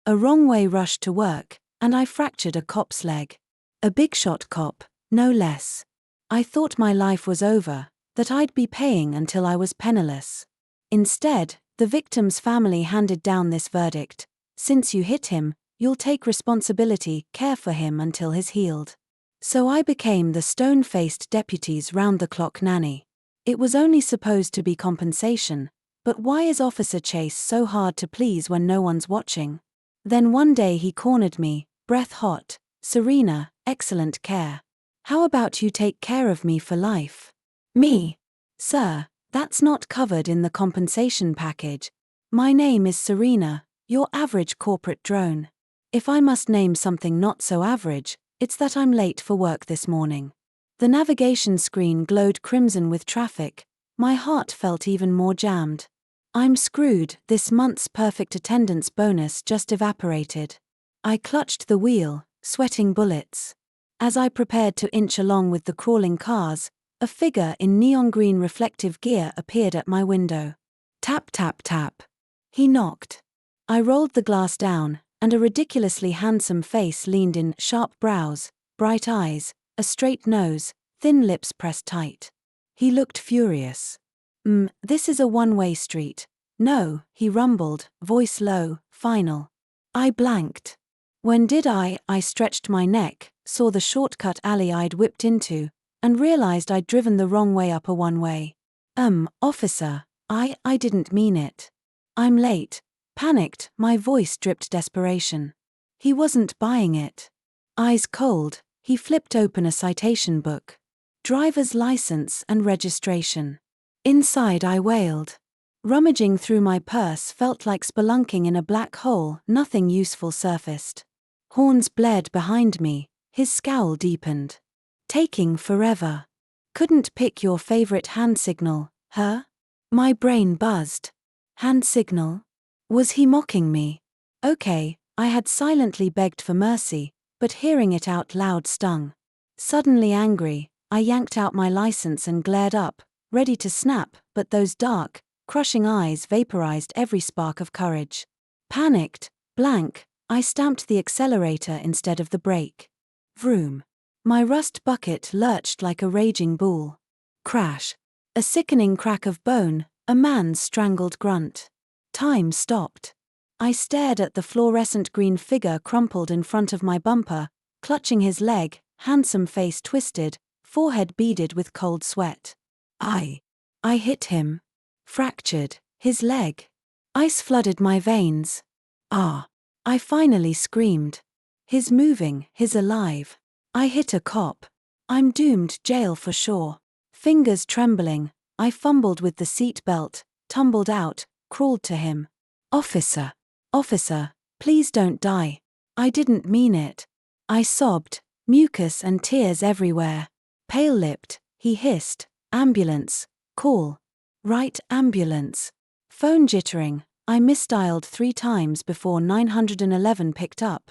A wrong-way rush to work, and I fractured a cop's leg. A big-shot cop, no less. I thought my life was over, that I'd be paying until I was penniless. Instead, the victim's family handed down this verdict: since you hit him, you'll take responsibility, care for him until he's healed. So I became the stone-faced deputy's round-the-clock nanny. It was only supposed to be compensation, but why is Officer Chase so hard to please when no one's watching? Then one day he cornered me, breath hot: "Serena, excellent care. How about you take care of me for life?" Me? Sir, that's not covered in the compensation package. My name is Serena, your average corporate drone. If I must name something not so average, it's that I'm late for work this morning. The navigation screen glowed crimson with traffic. My heart felt even more jammed. I'm screwed, this month's perfect attendance bonus just evaporated. I clutched the wheel, sweating bullets. As I prepared to inch along with the crawling cars, a figure in neon green reflective gear appeared at my window. Tap tap tap. He knocked. I rolled the glass down, and a ridiculously handsome face leaned in: sharp brows, bright eyes, a straight nose, thin lips pressed tight. He looked furious. This is a one-way street." "No," he rumbled, voice low, final. I blanked. When did I stretched my neck, saw the shortcut alley I'd whipped into, and realized I'd driven the wrong way up a one-way. Officer, I didn't mean it. I'm late." Panicked, my voice dripped desperation. He wasn't buying it. Eyes cold, he flipped open a citation book. Driver's license and registration. Inside I wailed. Rummaging through my purse felt like spelunking in a black hole, nothing useful surfaced. Horns blared behind me, his scowl deepened. "Taking forever. Couldn't pick your favorite hand signal, huh?" My brain buzzed. Hand signal? Was he mocking me? Okay, I had silently begged for mercy, but hearing it out loud stung. Suddenly angry, I yanked out my license and glared up, ready to snap, but those dark, crushing eyes vaporized every spark of courage. Panicked, blank, I stamped the accelerator instead of the brake. Vroom. My rust bucket lurched like a raging bull. Crash. A sickening crack of bone, a man's strangled grunt. Time stopped. I stared at the fluorescent green figure crumpled in front of my bumper, clutching his leg, handsome face twisted, forehead beaded with cold sweat. I hit him. Fractured his leg. Ice flooded my veins. Ah! I finally screamed. He's moving, he's alive. I hit a cop. I'm doomed, jail for sure. Fingers trembling, I fumbled with the seat belt, tumbled out, crawled to him. Officer, please don't die. I didn't mean it." I sobbed, mucus and tears everywhere. Pale-lipped, he hissed, "Ambulance, call." Right, ambulance. Phone jittering, I misdialed 3 times before 911 picked up.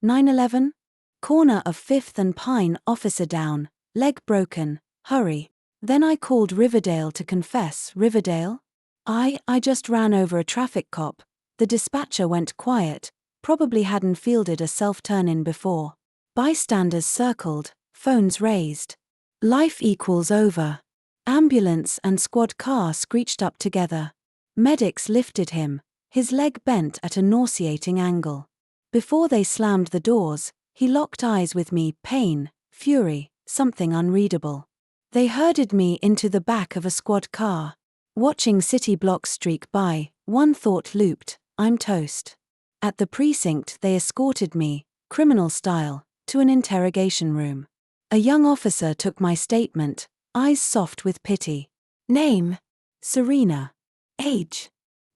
911? Corner of 5th and Pine, officer down, leg broken, hurry. Then I called Riverdale to confess. Riverdale? I just ran over a traffic cop. The dispatcher went quiet, probably hadn't fielded a self-turn-in before. Bystanders circled, phones raised. Life equals over. Ambulance and squad car screeched up together. Medics lifted him, his leg bent at a nauseating angle. Before they slammed the doors, he locked eyes with me, pain, fury, something unreadable. They herded me into the back of a squad car. Watching city blocks streak by, one thought looped: I'm toast. At the precinct they escorted me, criminal style, to an interrogation room. A young officer took my statement, eyes soft with pity. Name? Serena. Age?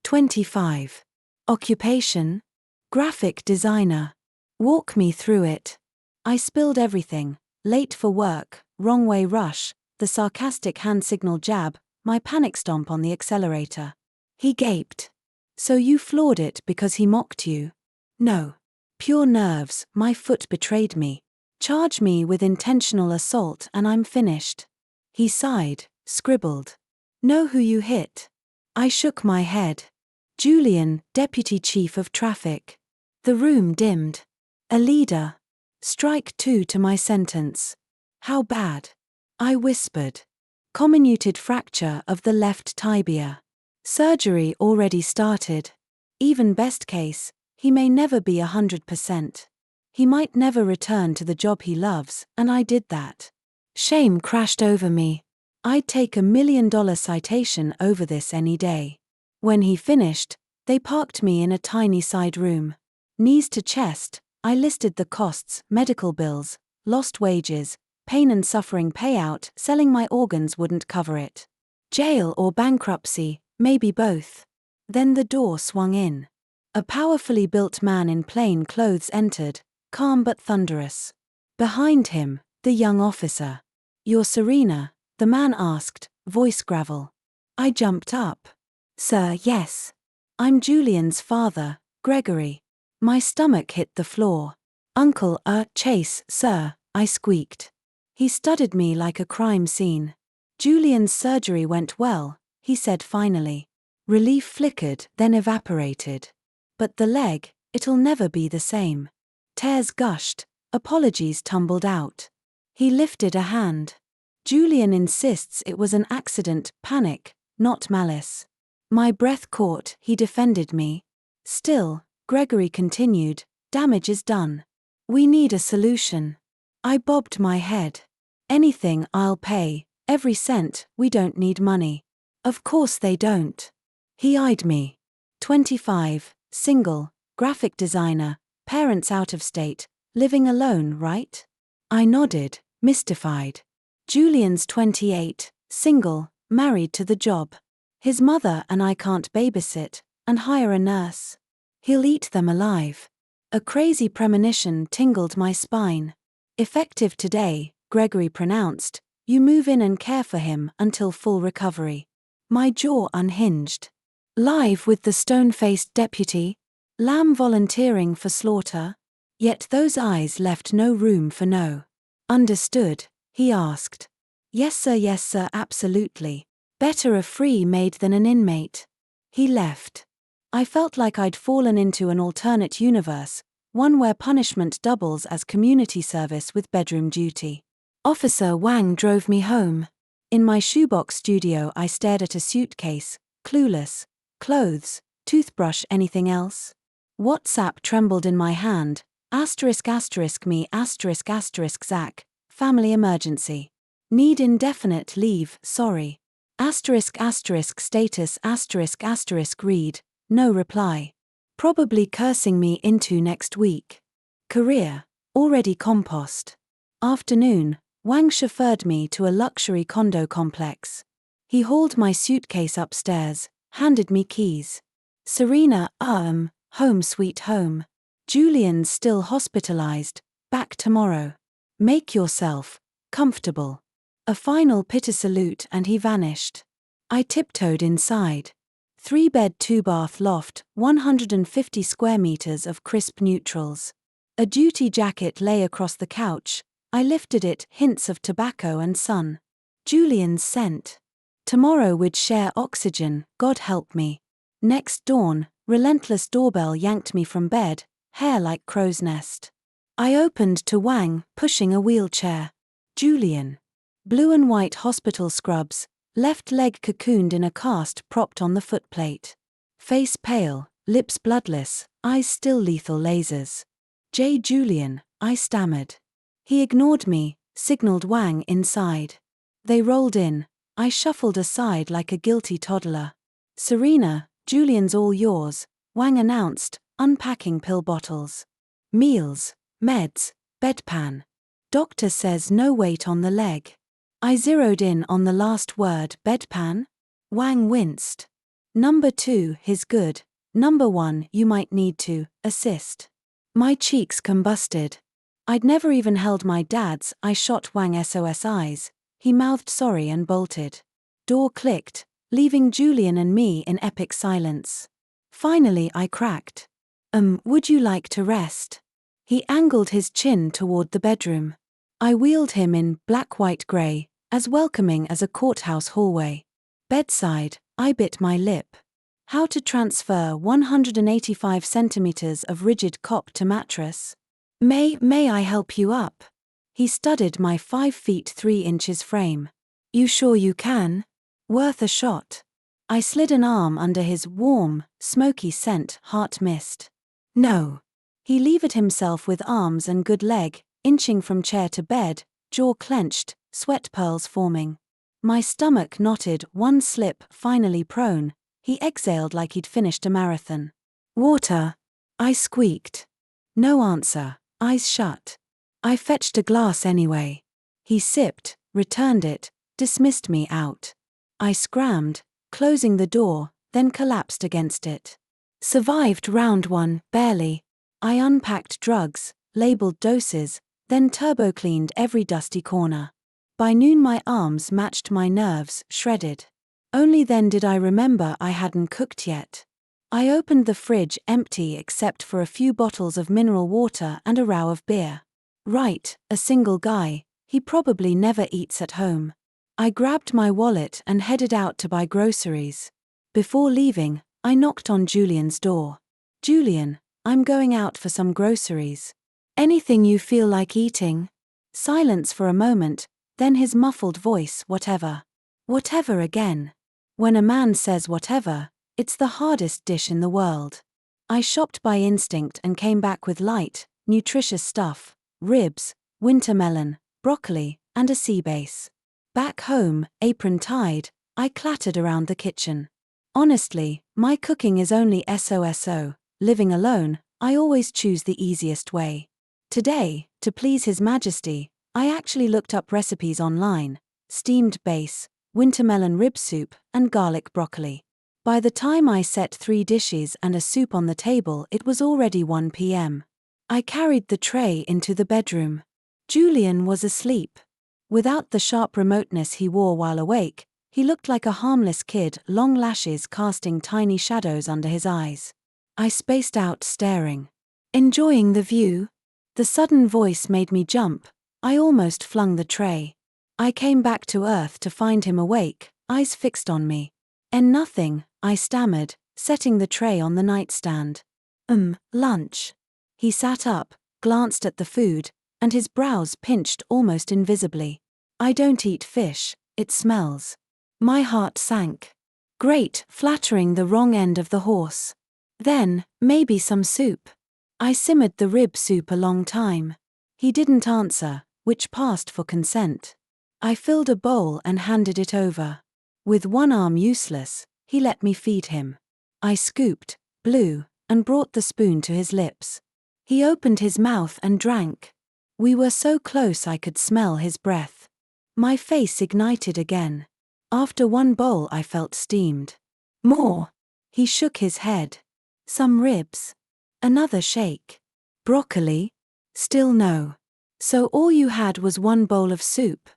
25. Occupation? Graphic designer. Walk me through it. I spilled everything: late for work, wrong way rush, the sarcastic hand signal jab, my panic stomp on the accelerator. He gaped. So you floored it because he mocked you? No. Pure nerves, my foot betrayed me. Charge me with intentional assault and I'm finished. He sighed, scribbled. Know who you hit? I shook my head. Julian, Deputy Chief of Traffic. The room dimmed. A leader. Strike 2 to my sentence. How bad? I whispered. Comminuted fracture of the left tibia. Surgery already started. Even best case, he may never be 100%. He might never return to the job he loves, and I did that. Shame crashed over me. I'd take $1 million citation over this any day. When he finished, they parked me in a tiny side room. Knees to chest, I listed the costs, medical bills, lost wages, pain and suffering payout. Selling my organs wouldn't cover it. Jail or bankruptcy, maybe both. Then the door swung in. A powerfully built man in plain clothes entered, calm but thunderous. Behind him, the young officer. "You're Serena?" the man asked, voice gravel. I jumped up. "Sir, yes. I'm Julian's father, Gregory." My stomach hit the floor. "Uncle, Chase, sir," I squeaked. He studied me like a crime scene. "Julian's surgery went well," he said finally. Relief flickered, then evaporated. "But the leg, it'll never be the same." Tears gushed, apologies tumbled out. He lifted a hand. "Julian insists it was an accident, panic, not malice." My breath caught, he defended me. "Still," Gregory continued, "damage is done. We need a solution." I bobbed my head. "Anything, I'll pay, every cent. We don't need money." "Of course they don't." He eyed me. 25, single, graphic designer, parents out of state, living alone, right? I nodded, mystified. "Julian's 28, single, married to the job. His mother and I can't babysit, and hire a nurse. He'll eat them alive." A crazy premonition tingled my spine. "Effective today," Gregory pronounced. "You move in and care for him until full recovery." My jaw unhinged. Live with the stone-faced deputy? Lamb volunteering for slaughter? Yet those eyes left no room for no. "Understood?" he asked. Yes sir, absolutely. Better a free maid than an inmate." He left. I felt like I'd fallen into an alternate universe, one where punishment doubles as community service with bedroom duty. Officer Wang drove me home. In my shoebox studio I stared at a suitcase, clueless. Clothes, toothbrush, anything else? WhatsApp trembled in my hand, **me **Zach, family emergency. Need indefinite leave, sorry. **status **read, no reply. Probably cursing me into next week. Career, already compost. Afternoon, Wang chauffeured me to a luxury condo complex. He hauled my suitcase upstairs, handed me keys. "Serena, home sweet home. Julian's still hospitalized, back tomorrow. Make yourself comfortable." A final pitter salute and he vanished. I tiptoed inside. 3-bed 2-bath loft, 150 square meters of crisp neutrals. A duty jacket lay across the couch. I lifted it, hints of tobacco and sun. Julian's scent. Tomorrow we'd share oxygen, God help me. Next dawn, relentless doorbell yanked me from bed, hair like crow's nest. I opened to Wang, pushing a wheelchair. "Julian." Blue and white hospital scrubs, left leg cocooned in a cast propped on the footplate. Face pale, lips bloodless, eyes still lethal lasers. "J. Julian," I stammered. He ignored me, signaled Wang inside. They rolled in. I shuffled aside like a guilty toddler. "Serena, Julian's all yours," Wang announced, unpacking pill bottles. "Meals, meds, bedpan. Doctor says no weight on the leg." I zeroed in on the last word, bedpan. Wang winced. "Number 2, his good. Number 1, you might need to assist." My cheeks combusted. I'd never even held my dad's. I shot Wang SOS eyes. He mouthed sorry and bolted. Door clicked, leaving Julian and me in epic silence. Finally I cracked. Would you like to rest?" He angled his chin toward the bedroom. I wheeled him in, black-white-gray, as welcoming as a courthouse hallway. Bedside, I bit my lip. How to transfer 185 centimeters of rigid cop to mattress. May I help you up? He studied my 5 feet 3 inches frame. You sure you can? Worth a shot. I slid an arm under his warm, smoky scent heart mist. No. He levered himself with arms and good leg, inching from chair to bed, jaw clenched, sweat pearls forming. My stomach knotted, one slip, finally prone. He exhaled like he'd finished a marathon. Water. I squeaked. No answer, eyes shut. I fetched a glass anyway. He sipped, returned it, dismissed me out. I scrammed, closing the door, then collapsed against it. Survived round 1, barely. I unpacked drugs, labeled doses, then turbo-cleaned every dusty corner. By noon my arms matched my nerves, shredded. Only then did I remember I hadn't cooked yet. I opened the fridge empty except for a few bottles of mineral water and a row of beer. Right, a single guy, he probably never eats at home. I grabbed my wallet and headed out to buy groceries. Before leaving, I knocked on Julian's door. Julian, I'm going out for some groceries. Anything you feel like eating? Silence for a moment, then his muffled voice, whatever. Whatever again. When a man says whatever, it's the hardest dish in the world. I shopped by instinct and came back with light, nutritious stuff, ribs, winter melon, broccoli, and a sea base. Back home, apron tied, I clattered around the kitchen. Honestly, my cooking is only so. Living alone, I always choose the easiest way. Today, to please His Majesty, I actually looked up recipes online: steamed base, winter melon rib soup, and garlic broccoli. By the time I set 3 dishes and a soup on the table, it was already 1 p.m. I carried the tray into the bedroom. Julian was asleep. Without the sharp remoteness he wore while awake, he looked like a harmless kid, long lashes casting tiny shadows under his eyes. I spaced out, staring. Enjoying the view? The sudden voice made me jump. I almost flung the tray. I came back to earth to find him awake, eyes fixed on me. Nothing, I stammered, setting the tray on the nightstand. Lunch. He sat up, glanced at the food, and his brows pinched almost invisibly. I don't eat fish, it smells. My heart sank. Great, flattering the wrong end of the horse. Then, maybe some soup. I simmered the rib soup a long time. He didn't answer, which passed for consent. I filled a bowl and handed it over. With one arm useless, he let me feed him. I scooped, blew, and brought the spoon to his lips. He opened his mouth and drank. We were so close I could smell his breath. My face ignited again. After one bowl I felt steamed. More. He shook his head. Some ribs. Another shake. Broccoli? Still no. So all you had was 1 bowl of soup?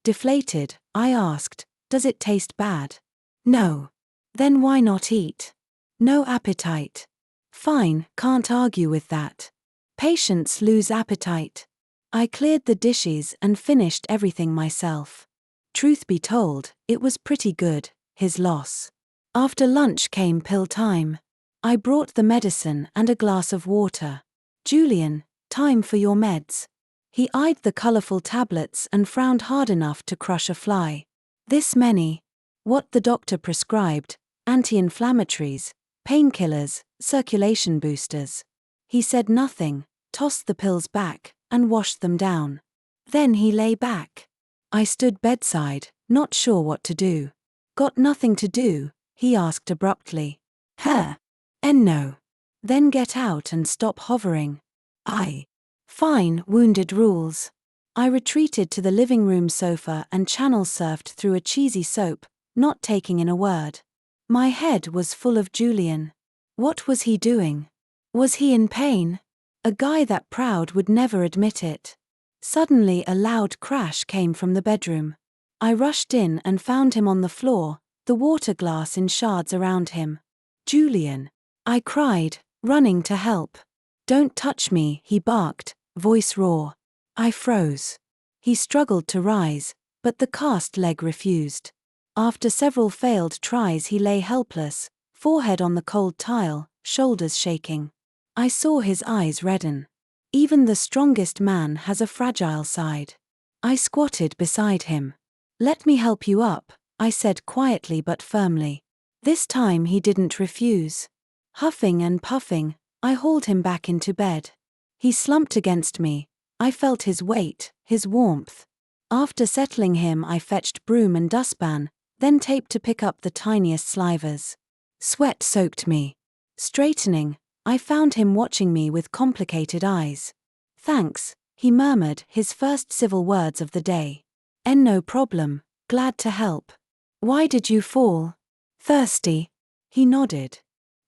Deflated, I asked, does it taste bad? No. Then why not eat? No appetite. Fine, can't argue with that. Patients lose appetite. I cleared the dishes and finished everything myself. Truth be told, it was pretty good, his loss. After lunch came pill time. I brought the medicine and a glass of water. Julian, time for your meds. He eyed the colorful tablets and frowned hard enough to crush a fly. This many? What the doctor prescribed: anti-inflammatories, painkillers, circulation boosters. He said nothing, tossed the pills back, and washed them down. Then he lay back. I stood bedside, not sure what to do. Got nothing to do? He asked abruptly. No. Then get out and stop hovering. Fine, wounded rules. I retreated to the living room sofa and channel surfed through a cheesy soap, not taking in a word. My head was full of Julian. What was he doing? Was he in pain? A guy that proud would never admit it. Suddenly a loud crash came from the bedroom. I rushed in and found him on the floor, the water glass in shards around him. Julian! I cried, running to help. Don't touch me, he barked, voice raw. I froze. He struggled to rise, but the cast leg refused. After several failed tries he lay helpless, forehead on the cold tile, shoulders shaking. I saw his eyes redden. Even the strongest man has a fragile side. I squatted beside him. "Let me help you up," I said quietly but firmly. This time he didn't refuse. Huffing and puffing, I hauled him back into bed. He slumped against me. I felt his weight, his warmth. After settling him, I fetched broom and dustpan, then tape to pick up the tiniest slivers. Sweat soaked me. Straightening, I found him watching me with complicated eyes. "Thanks," he murmured, his first civil words of the day. No problem, glad to help." "Why did you fall?" "Thirsty." He nodded.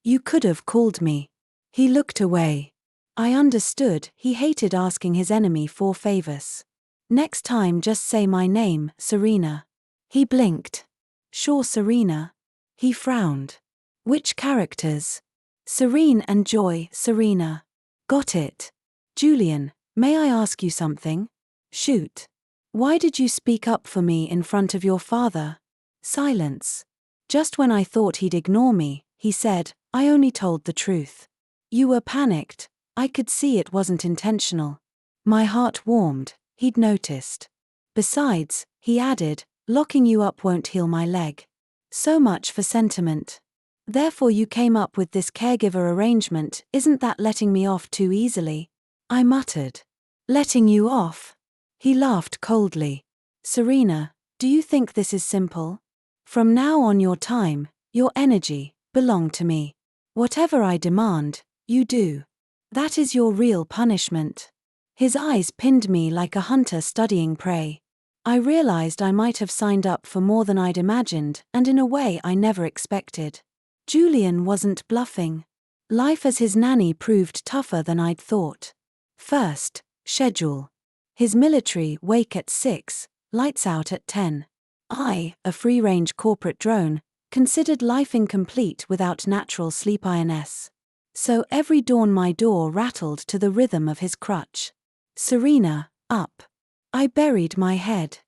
"You could have called me." He looked away. I understood, he hated asking his enemy for favors. "Next time just say my name, Serena." He blinked. "Sure, Serena." He frowned. "Which characters?" "Serene and Joy, Serena." "Got it." "Julian, may I ask you something?" "Shoot." "Why did you speak up for me in front of your father?" Silence. Just when I thought he'd ignore me, he said, "I only told the truth." "You were panicked. I could see it wasn't intentional." My heart warmed, he'd noticed. "Besides," he added, "locking you up won't heal my leg." So much for sentiment. "Therefore you came up with this caregiver arrangement, isn't that letting me off too easily?" I muttered. "Letting you off?" He laughed coldly. "Serena, do you think this is simple? From now on your time, your energy, belong to me. Whatever I demand, you do. That is your real punishment." His eyes pinned me like a hunter studying prey. I realized I might have signed up for more than I'd imagined, and in a way I never expected. Julian wasn't bluffing. Life as his nanny proved tougher than I'd thought. First, schedule. His military, wake at 6, lights out at 10. I, a free-range corporate drone, considered life incomplete without natural sleep INS. So every dawn my door rattled to the rhythm of his crutch. "Serena, up." I buried my head.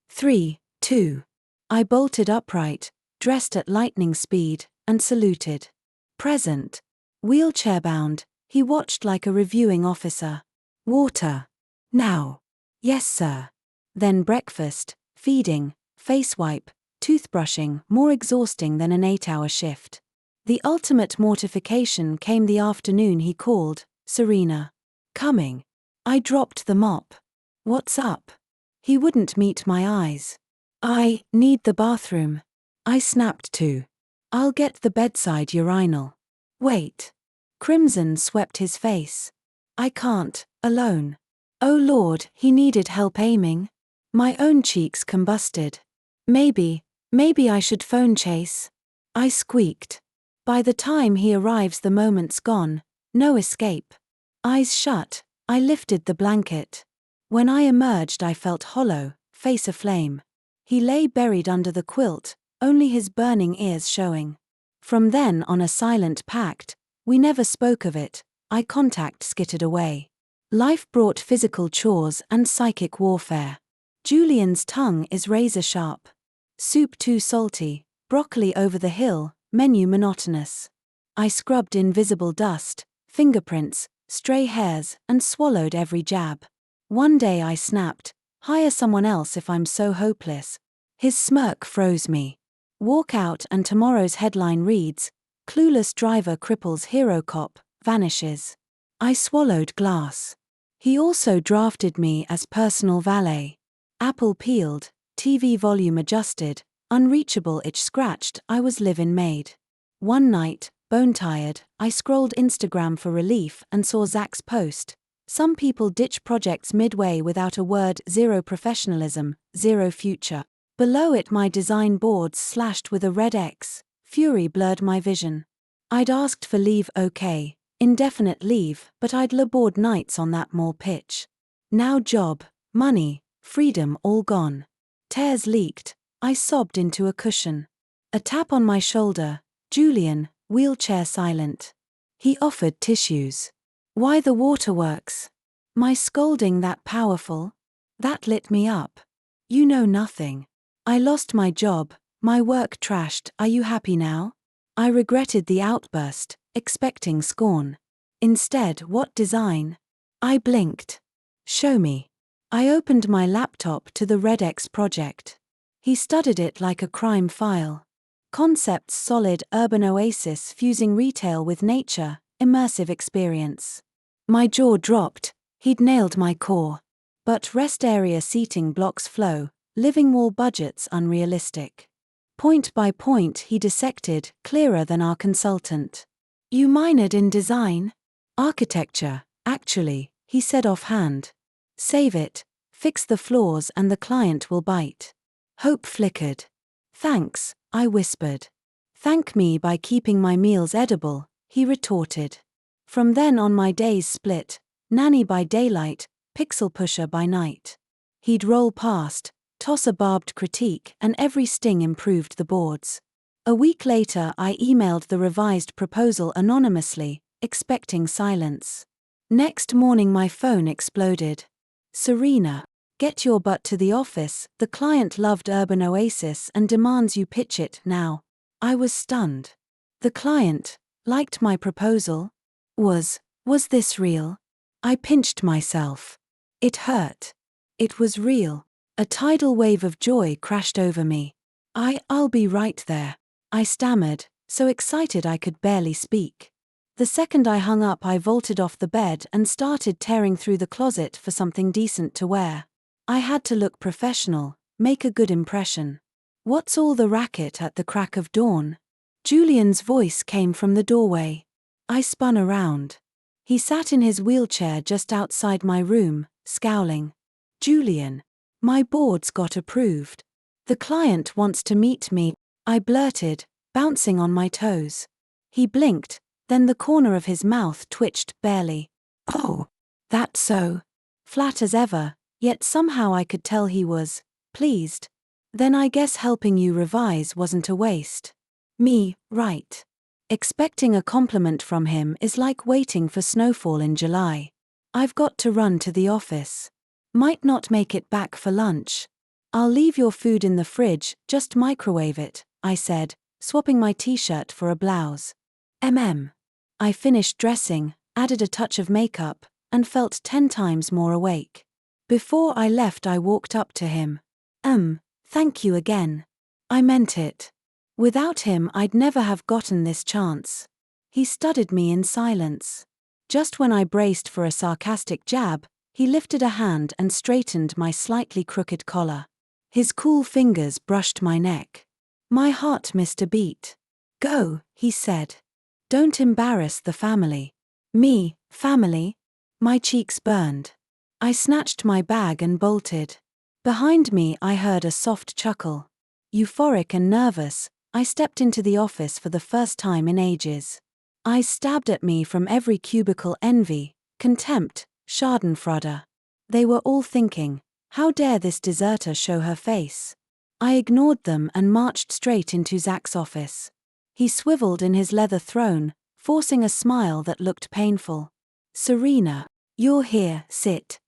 3, 2. I bolted upright, dressed at lightning speed, and saluted. "Present." Wheelchair-bound, he watched like a reviewing officer. "Water." "Now." "Yes, sir." Then breakfast, feeding, face wipe, toothbrushing, more exhausting than an 8-hour shift. The ultimate mortification came the afternoon he called, "Serena." "Coming." I dropped the mop. "What's up?" He wouldn't meet my eyes. "I need the bathroom." I snapped to. "I'll get the bedside urinal." "Wait." Crimson swept his face. "I can't, alone." Oh Lord, he needed help aiming. My own cheeks combusted. Maybe I should phone Chase." I squeaked. By the time he arrives the moment's gone, no escape. Eyes shut, I lifted the blanket. When I emerged I felt hollow, face aflame. He lay buried under the quilt, only his burning ears showing. From then on a silent pact, we never spoke of it, eye contact skittered away. Life brought physical chores and psychic warfare. Julian's tongue is razor sharp. Soup too salty, broccoli over the hill, menu monotonous. I scrubbed invisible dust, fingerprints, stray hairs, and swallowed every jab. One day I snapped, "Hire someone else if I'm so hopeless." His smirk froze me. Walk out and tomorrow's headline reads, "Clueless driver cripples hero cop, vanishes." I swallowed glass. He also drafted me as personal valet. Apple peeled, TV volume adjusted, unreachable itch scratched, I was live-in made. One night, bone-tired, I scrolled Instagram for relief and saw Zach's post. "Some people ditch projects midway without a word, zero professionalism, zero future." Below it my design boards slashed with a red X, fury blurred my vision. I'd asked for leave okay, indefinite leave, but I'd labored nights on that mall pitch. Now job, money, freedom all gone. Tears leaked, I sobbed into a cushion. A tap on my shoulder, "Julian," wheelchair silent. He offered tissues. "Why the waterworks?" My scolding that powerful? That lit me up. "You know nothing. I lost my job, my work trashed, are you happy now?" I regretted the outburst, expecting scorn. Instead, what design? I blinked. Show me. I opened my laptop to the RedX project. He studied it like a crime file. Concepts solid urban oasis fusing retail with nature, immersive experience. My jaw dropped, he'd nailed my core. But rest area seating blocks flow, living wall budgets unrealistic. Point by point he dissected, clearer than our consultant. You minored in design? Architecture, actually, he said offhand. Save it, fix the flaws and the client will bite. Hope flickered. Thanks, I whispered. Thank me by keeping my meals edible, he retorted. From then on my days split, nanny by daylight, pixel pusher by night. He'd roll past, toss a barbed critique, and every sting improved the boards. A week later I emailed the revised proposal anonymously, expecting silence. Next morning my phone exploded. Serena, get your butt to the office, the client loved Urban Oasis and demands you pitch it now. I was stunned. The client liked my proposal? Was this real? I pinched myself. It hurt. It was real. A tidal wave of joy crashed over me. I'll be right there, I stammered, so excited I could barely speak. The second I hung up I vaulted off the bed and started tearing through the closet for something decent to wear. I had to look professional, make a good impression. What's all the racket at the crack of dawn? Julian's voice came from the doorway. I spun around. He sat in his wheelchair just outside my room, scowling. Julian, my boards got approved. The client wants to meet me, I blurted, bouncing on my toes. He blinked, then the corner of his mouth twitched barely. Oh, that's so. Flat as ever, yet somehow I could tell he was pleased. Then I guess helping you revise wasn't a waste. Me, right. Expecting a compliment from him is like waiting for snowfall in July. I've got to run to the office. Might not make it back for lunch. I'll leave your food in the fridge, just microwave it, I said, swapping my t-shirt for a blouse. I finished dressing, added a touch of makeup, and felt 10 times more awake. Before I left I walked up to him. Thank you again. I meant it. Without him I'd never have gotten this chance. He studied me in silence. Just when I braced for a sarcastic jab, he lifted a hand and straightened my slightly crooked collar. His cool fingers brushed my neck. My heart missed a beat. Go, he said. Don't embarrass the family. Me, family? My cheeks burned. I snatched my bag and bolted. Behind me I heard a soft chuckle. Euphoric and nervous, I stepped into the office for the first time in ages. Eyes stabbed at me from every cubicle: envy, contempt, schadenfreude. They were all thinking, how dare this deserter show her face? I ignored them and marched straight into Zach's office. He swiveled in his leather throne, forcing a smile that looked painful. Serena, you're here, sit.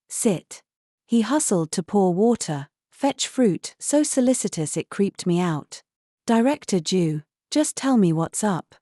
He hustled to pour water, fetch fruit, so solicitous it creeped me out. Director Jew, just tell me what's up.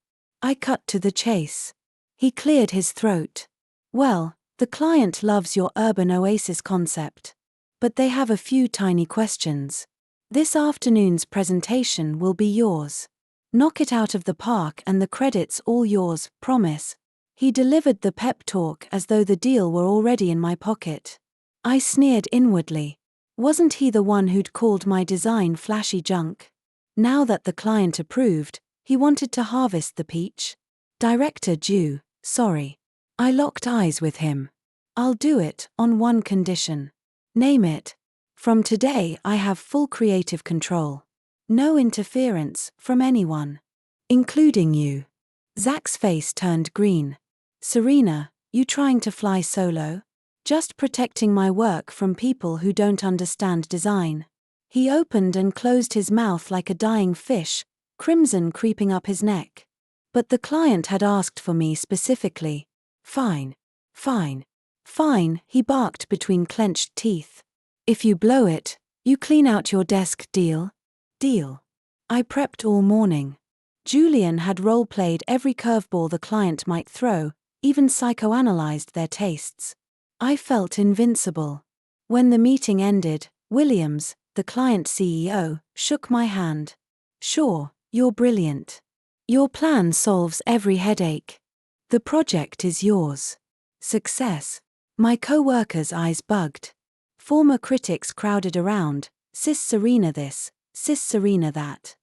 I cut to the chase. He cleared his throat. Well, the client loves your urban oasis concept. But they have a few tiny questions. This afternoon's presentation will be yours. Knock it out of the park and the credit's all yours, promise. He delivered the pep talk as though the deal were already in my pocket. I sneered inwardly. Wasn't he the one who'd called my design flashy junk? Now that the client approved, he wanted to harvest the peach. Director Jew, sorry. I locked eyes with him. I'll do it, on one condition. Name it. From today I have full creative control. No interference from anyone. Including you. Zach's face turned green. Serena, you trying to fly solo? Just protecting my work from people who don't understand design. He opened and closed his mouth like a dying fish, crimson creeping up his neck. But the client had asked for me specifically. Fine, he barked between clenched teeth. If you blow it, you clean out your desk, deal? Deal. I prepped all morning. Julian had role-played every curveball the client might throw, even psychoanalyzed their tastes. I felt invincible. When the meeting ended, Williams, the client CEO, shook my hand. "Sure, you're brilliant. Your plan solves every headache. The project is yours. Success." My co-workers' eyes bugged. Former critics crowded around, "Sis Serena this, Sis Serena that."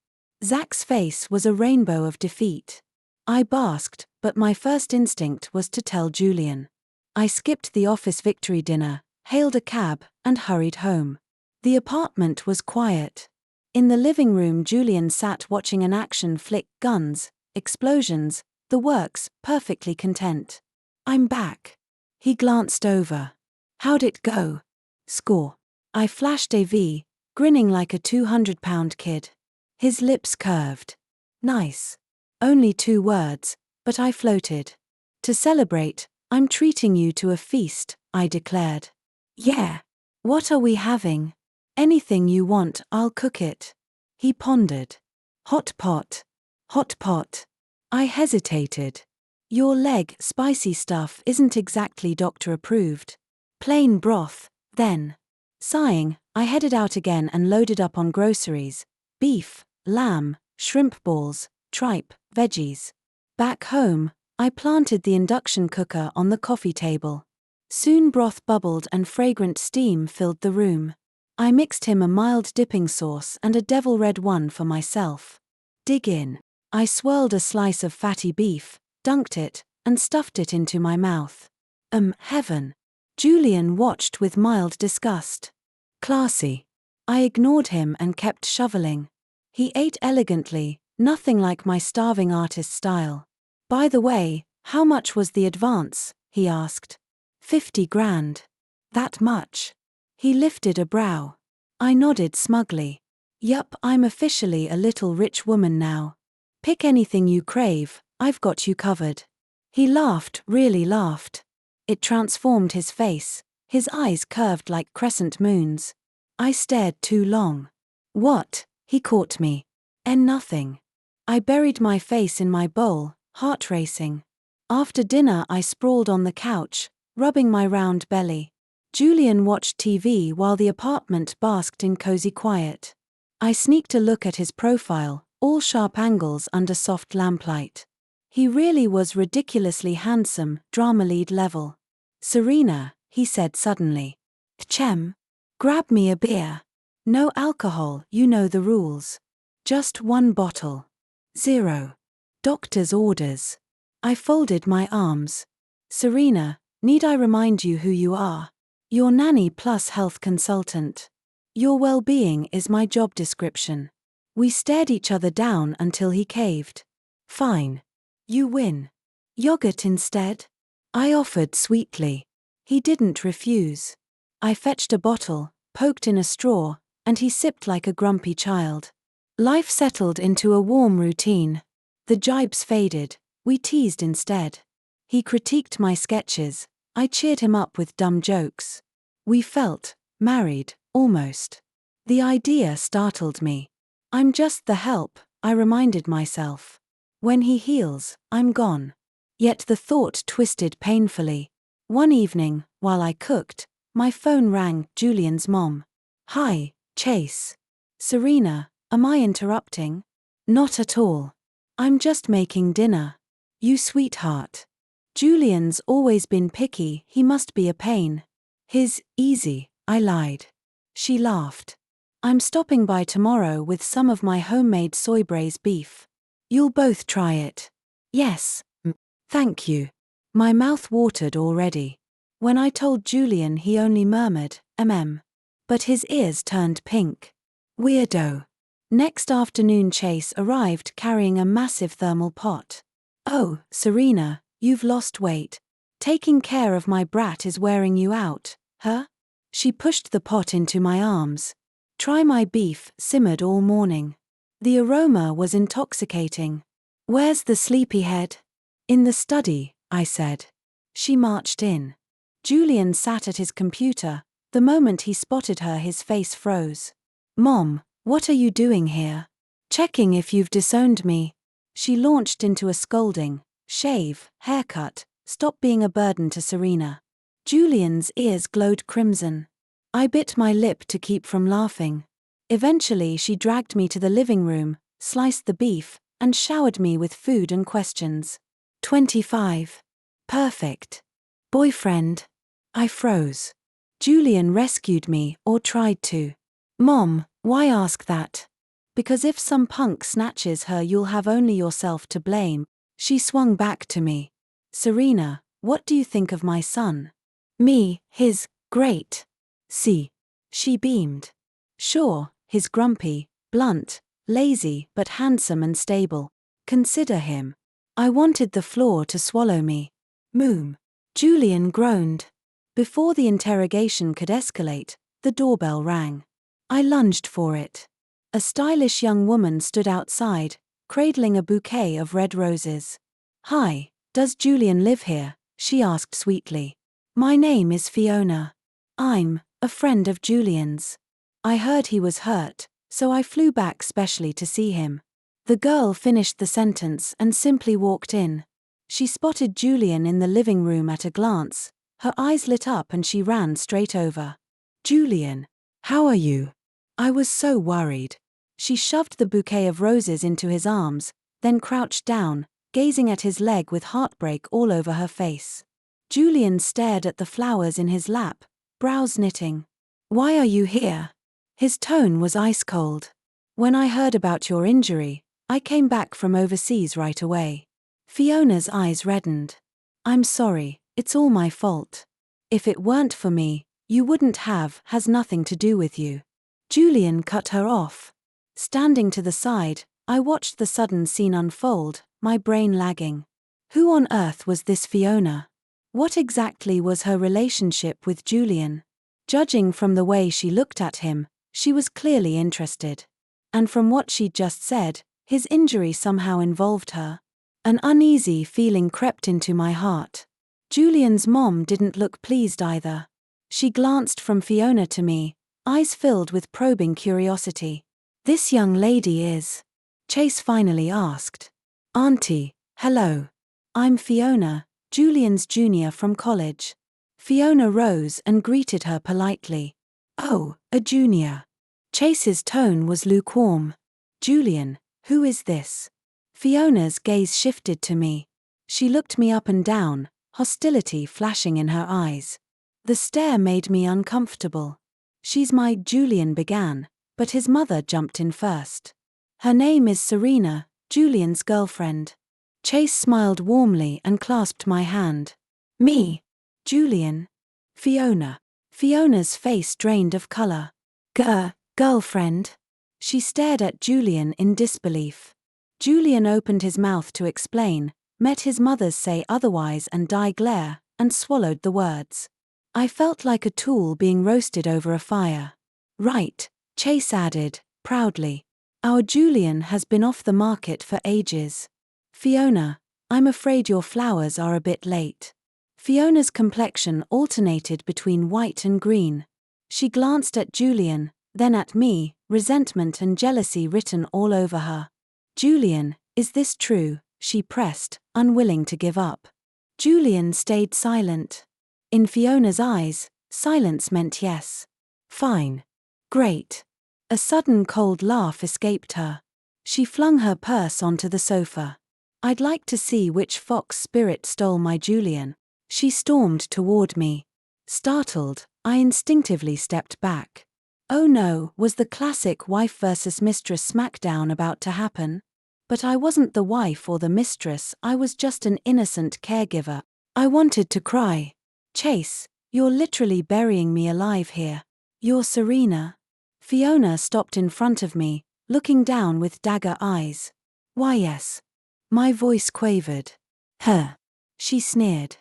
Zach's face was a rainbow of defeat. I basked, but my first instinct was to tell Julian. I skipped the office victory dinner, hailed a cab, and hurried home. The apartment was quiet. In the living room, Julian sat watching an action flick, guns, explosions, the works, perfectly content. "I'm back." He glanced over. "How'd it go?" "Score." I flashed AV, grinning like a 200-pound kid. His lips curved. "Nice." Only 2 words, but I floated. "To celebrate, I'm treating you to a feast," I declared. "Yeah. What are we having?" "Anything you want, I'll cook it." He pondered. "Hot pot." "Hot pot." I hesitated. "Your leg, spicy stuff isn't exactly doctor approved." "Plain broth, then." Sighing, I headed out again and loaded up on groceries: beef, lamb, shrimp balls, tripe, veggies. Back home, I planted the induction cooker on the coffee table. Soon broth bubbled and fragrant steam filled the room. I mixed him a mild dipping sauce and a devil red one for myself. "Dig in." I swirled a slice of fatty beef, dunked it, and stuffed it into my mouth. Heaven. Julian watched with mild disgust. "Classy." I ignored him and kept shoveling. He ate elegantly, nothing like my starving artist style. "By the way, how much was the advance?" he asked. 50 grand. "That much?" He lifted a brow. I nodded smugly. "Yup, I'm officially a little rich woman now. Pick anything you crave, I've got you covered." He laughed, really laughed. It transformed his face. His eyes curved like crescent moons. I stared too long. "What?" He caught me. Nothing." I buried my face in my bowl, heart racing. After dinner I sprawled on the couch, rubbing my round belly. Julian watched TV while the apartment basked in cozy quiet. I sneaked a look at his profile, all sharp angles under soft lamplight. He really was ridiculously handsome, drama lead level. "Serena," he said suddenly. "Tchem. Grab me a beer. No alcohol, you know the rules. Just 1 bottle. 0. Doctor's orders." I folded my arms. "Serena, need I remind you who you are? Your nanny plus health consultant. Your well-being is my job description." We stared each other down until he caved. "Fine. You win. Yogurt instead?" I offered sweetly. He didn't refuse. I fetched a bottle, poked in a straw, and he sipped like a grumpy child. Life settled into a warm routine. The jibes faded, we teased instead. He critiqued my sketches, I cheered him up with dumb jokes. We felt married, almost. The idea startled me. I'm just the help, I reminded myself. When he heals, I'm gone. Yet the thought twisted painfully. One evening, while I cooked, my phone rang, Julian's mom. "Hi, Chase." "Serena, am I interrupting?" "Not at all. I'm just making dinner." "You sweetheart." Julian's always been picky, he must be a pain. "His, easy," I lied. She laughed. "I'm stopping by tomorrow with some of my homemade soy braised beef. You'll both try it." "Yes. Thank you." My mouth watered already. When I told Julian, he only murmured, but his ears turned pink. Weirdo. Next afternoon Chase arrived carrying a massive thermal pot. "Oh, Serena, you've lost weight. Taking care of my brat is wearing you out, huh?" She pushed the pot into my arms. "Try my beef, simmered all morning." The aroma was intoxicating. "Where's the sleepyhead?" "In the study," I said. She marched in. Julian sat at his computer. The moment he spotted her, his face froze. "Mom, what are you doing here?" "Checking if you've disowned me." She launched into a scolding. Shave, haircut, stop being a burden to Serena. Julian's ears glowed crimson. I bit my lip to keep from laughing. Eventually she dragged me to the living room, sliced the beef, and showered me with food and questions. 25. Perfect. Boyfriend. I froze. Julian rescued me, or tried to. Mom, why ask that? Because if some punk snatches her you'll have only yourself to blame. She swung back to me. Serena, what do you think of my son? Me, his, great. See. She beamed. Sure, he's grumpy, blunt, lazy but handsome and stable. Consider him. I wanted the floor to swallow me. Moom. Julian groaned. Before the interrogation could escalate, the doorbell rang. I lunged for it. A stylish young woman stood outside, cradling a bouquet of red roses. Hi, does Julian live here? She asked sweetly. My name is Fiona. I'm a friend of Julian's. I heard he was hurt, so I flew back specially to see him. The girl finished the sentence and simply walked in. She spotted Julian in the living room at a glance. Her eyes lit up and she ran straight over. Julian, how are you? I was so worried. She shoved the bouquet of roses into his arms, then crouched down, gazing at his leg with heartbreak all over her face. Julian stared at the flowers in his lap, brows knitting. Why are you here? His tone was ice cold. When I heard about your injury, I came back from overseas right away. Fiona's eyes reddened. I'm sorry, it's all my fault. If it weren't for me, you wouldn't have, has nothing to do with you. Julian cut her off. Standing to the side, I watched the sudden scene unfold, my brain lagging. Who on earth was this Fiona? What exactly was her relationship with Julian? Judging from the way she looked at him, she was clearly interested. And from what she'd just said, his injury somehow involved her. An uneasy feeling crept into my heart. Julian's mom didn't look pleased either. She glanced from Fiona to me, eyes filled with probing curiosity. This young lady is? Chase finally asked. Auntie, hello. I'm Fiona, Julian's junior from college. Fiona rose and greeted her politely. Oh, a junior. Chase's tone was lukewarm. Julian, who is this? Fiona's gaze shifted to me. She looked me up and down, hostility flashing in her eyes. The stare made me uncomfortable. She's my Julian began, but his mother jumped in first. Her name is Serena, Julian's girlfriend. Chase smiled warmly and clasped my hand. Me? Julian? Fiona. Fiona's face drained of color. Girlfriend? She stared at Julian in disbelief. Julian opened his mouth to explain, met his mother's say otherwise and die glare, and swallowed the words. I felt like a tool being roasted over a fire. Right, Chase added, proudly. Our Julian has been off the market for ages. Fiona, I'm afraid your flowers are a bit late. Fiona's complexion alternated between white and green. She glanced at Julian, then at me, resentment and jealousy written all over her. Julian, is this true? She pressed, unwilling to give up. Julian stayed silent. In Fiona's eyes, silence meant yes. Fine. Great. A sudden cold laugh escaped her. She flung her purse onto the sofa. I'd like to see which fox spirit stole my Julian. She stormed toward me. Startled, I instinctively stepped back. Oh no, was the classic wife versus mistress smackdown about to happen? But I wasn't the wife or the mistress, I was just an innocent caregiver. I wanted to cry. Chase, you're literally burying me alive here. You're Serena. Fiona stopped in front of me, looking down with dagger eyes. Why yes. My voice quavered. Huh. She sneered.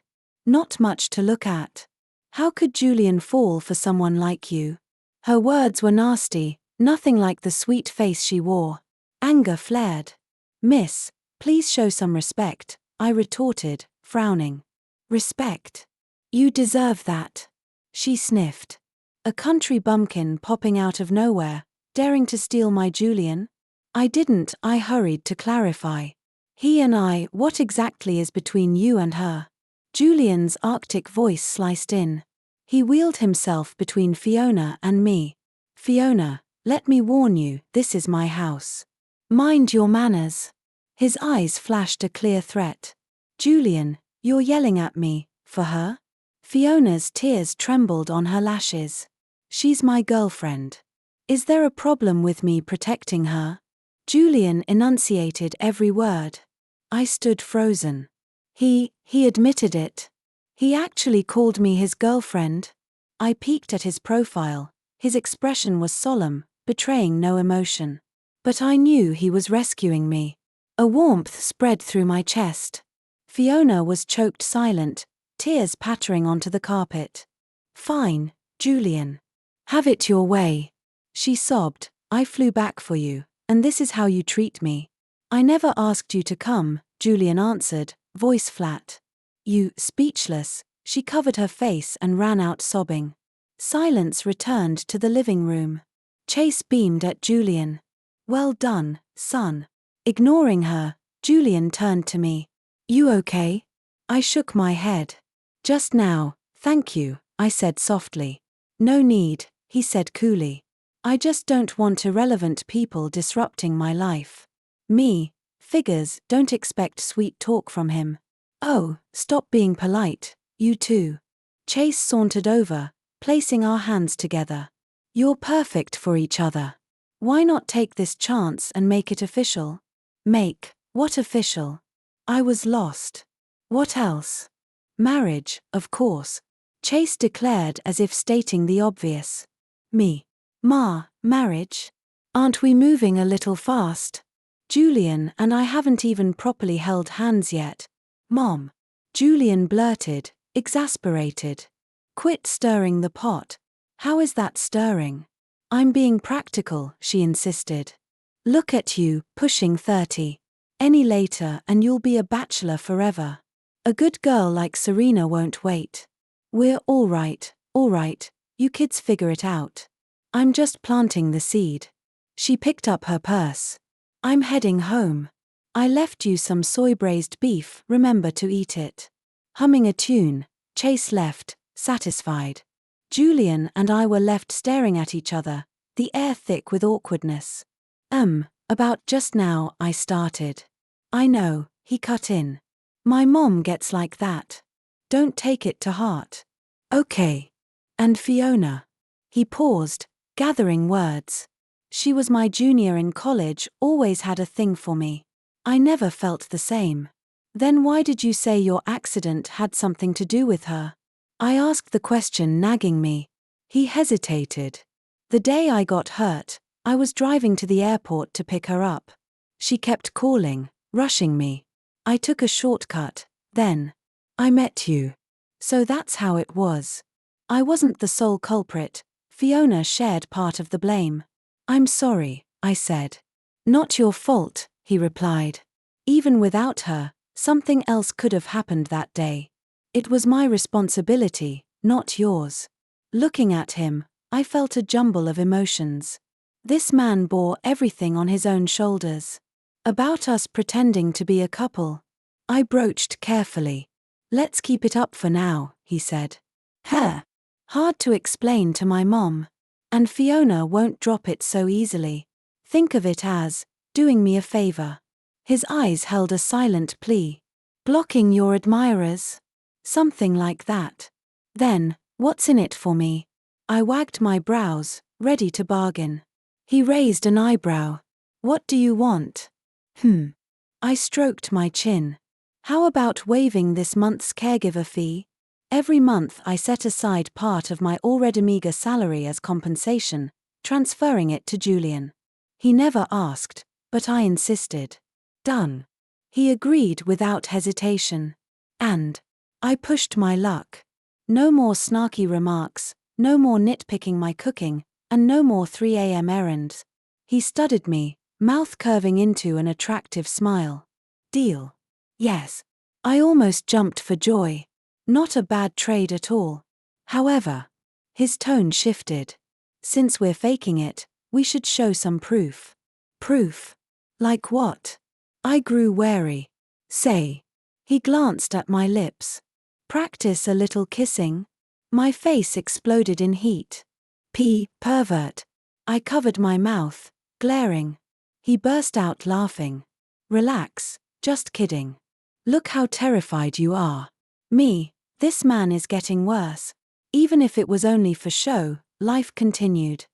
Not much to look at. How could Julian fall for someone like you? Her words were nasty, nothing like the sweet face she wore. Anger flared. Miss, please show some respect, I retorted, frowning. Respect? You deserve that. She sniffed. A country bumpkin popping out of nowhere, daring to steal my Julian? I didn't, I hurried to clarify. He and I, what exactly is between you and her? Julian's Arctic voice sliced in. He wheeled himself between Fiona and me. Fiona, let me warn you, this is my house. Mind your manners. His eyes flashed a clear threat. Julian, you're yelling at me, for her? Fiona's tears trembled on her lashes. She's my girlfriend. Is there a problem with me protecting her? Julian enunciated every word. I stood frozen. He admitted it. He actually called me his girlfriend. I peeked at his profile. His expression was solemn, betraying no emotion. But I knew he was rescuing me. A warmth spread through my chest. Fiona was choked silent, tears pattering onto the carpet. Fine, Julian. Have it your way. She sobbed, I flew back for you, and this is how you treat me. I never asked you to come, Julian answered, voice flat. You, speechless, she covered her face and ran out sobbing. Silence returned to the living room. Chase beamed at Julian. Well done, son. Ignoring her, Julian turned to me. You okay? I shook my head. Just now, thank you, I said softly. No need, he said coolly. I just don't want irrelevant people disrupting my life. Me, figures, don't expect sweet talk from him. Oh, stop being polite, you two. Chase sauntered over, placing our hands together. You're perfect for each other. Why not take this chance and make it official? Make, what official? I was lost. What else? Marriage, of course. Chase declared as if stating the obvious. Me. Ma, marriage? Aren't we moving a little fast? Julian and I haven't even properly held hands yet. Mom. Julian blurted, exasperated. Quit stirring the pot. How is that stirring? I'm being practical, she insisted. Look at you, pushing 30. Any later and you'll be a bachelor forever. A good girl like Serena won't wait. We're all right, you kids figure it out. I'm just planting the seed. She picked up her purse. I'm heading home. I left you some soy-braised beef, remember to eat it. Humming a tune, Chase left, satisfied. Julian and I were left staring at each other, the air thick with awkwardness. About just now, I started. I know, he cut in. My mom gets like that. Don't take it to heart. Okay. And Fiona. He paused, gathering words. She was my junior in college, always had a thing for me. I never felt the same. Then why did you say your accident had something to do with her? I asked the question nagging me. He hesitated. The day I got hurt, I was driving to the airport to pick her up. She kept calling, rushing me. I took a shortcut, then. I met you. So that's how it was. I wasn't the sole culprit. Fiona shared part of the blame. I'm sorry, I said. Not your fault, he replied. Even without her, something else could have happened that day. It was my responsibility, not yours. Looking at him, I felt a jumble of emotions. This man bore everything on his own shoulders. About us pretending to be a couple. I broached carefully. Let's keep it up for now, he said. Hard to explain to my mom. And Fiona won't drop it so easily. Think of it as, doing me a favor. His eyes held a silent plea. Blocking your admirers? Something like that. Then, what's in it for me? I wagged my brows, ready to bargain. He raised an eyebrow. What do you want? I stroked my chin. How about waiving this month's caregiver fee? Every month I set aside part of my already meager salary as compensation, transferring it to Julian. He never asked, but I insisted. Done. He agreed without hesitation. And I pushed my luck. No more snarky remarks, no more nitpicking my cooking, and no more 3 a.m. errands. He studied me, mouth curving into an attractive smile. Deal. Yes. I almost jumped for joy. Not a bad trade at all. However, his tone shifted. Since we're faking it, we should show some proof. Proof? Like what? I grew wary. Say. He glanced at my lips. Practice a little kissing? My face exploded in heat. Pervert. I covered my mouth, glaring. He burst out laughing. Relax, just kidding. Look how terrified you are. Me, this man is getting worse. Even if it was only for show, life continued.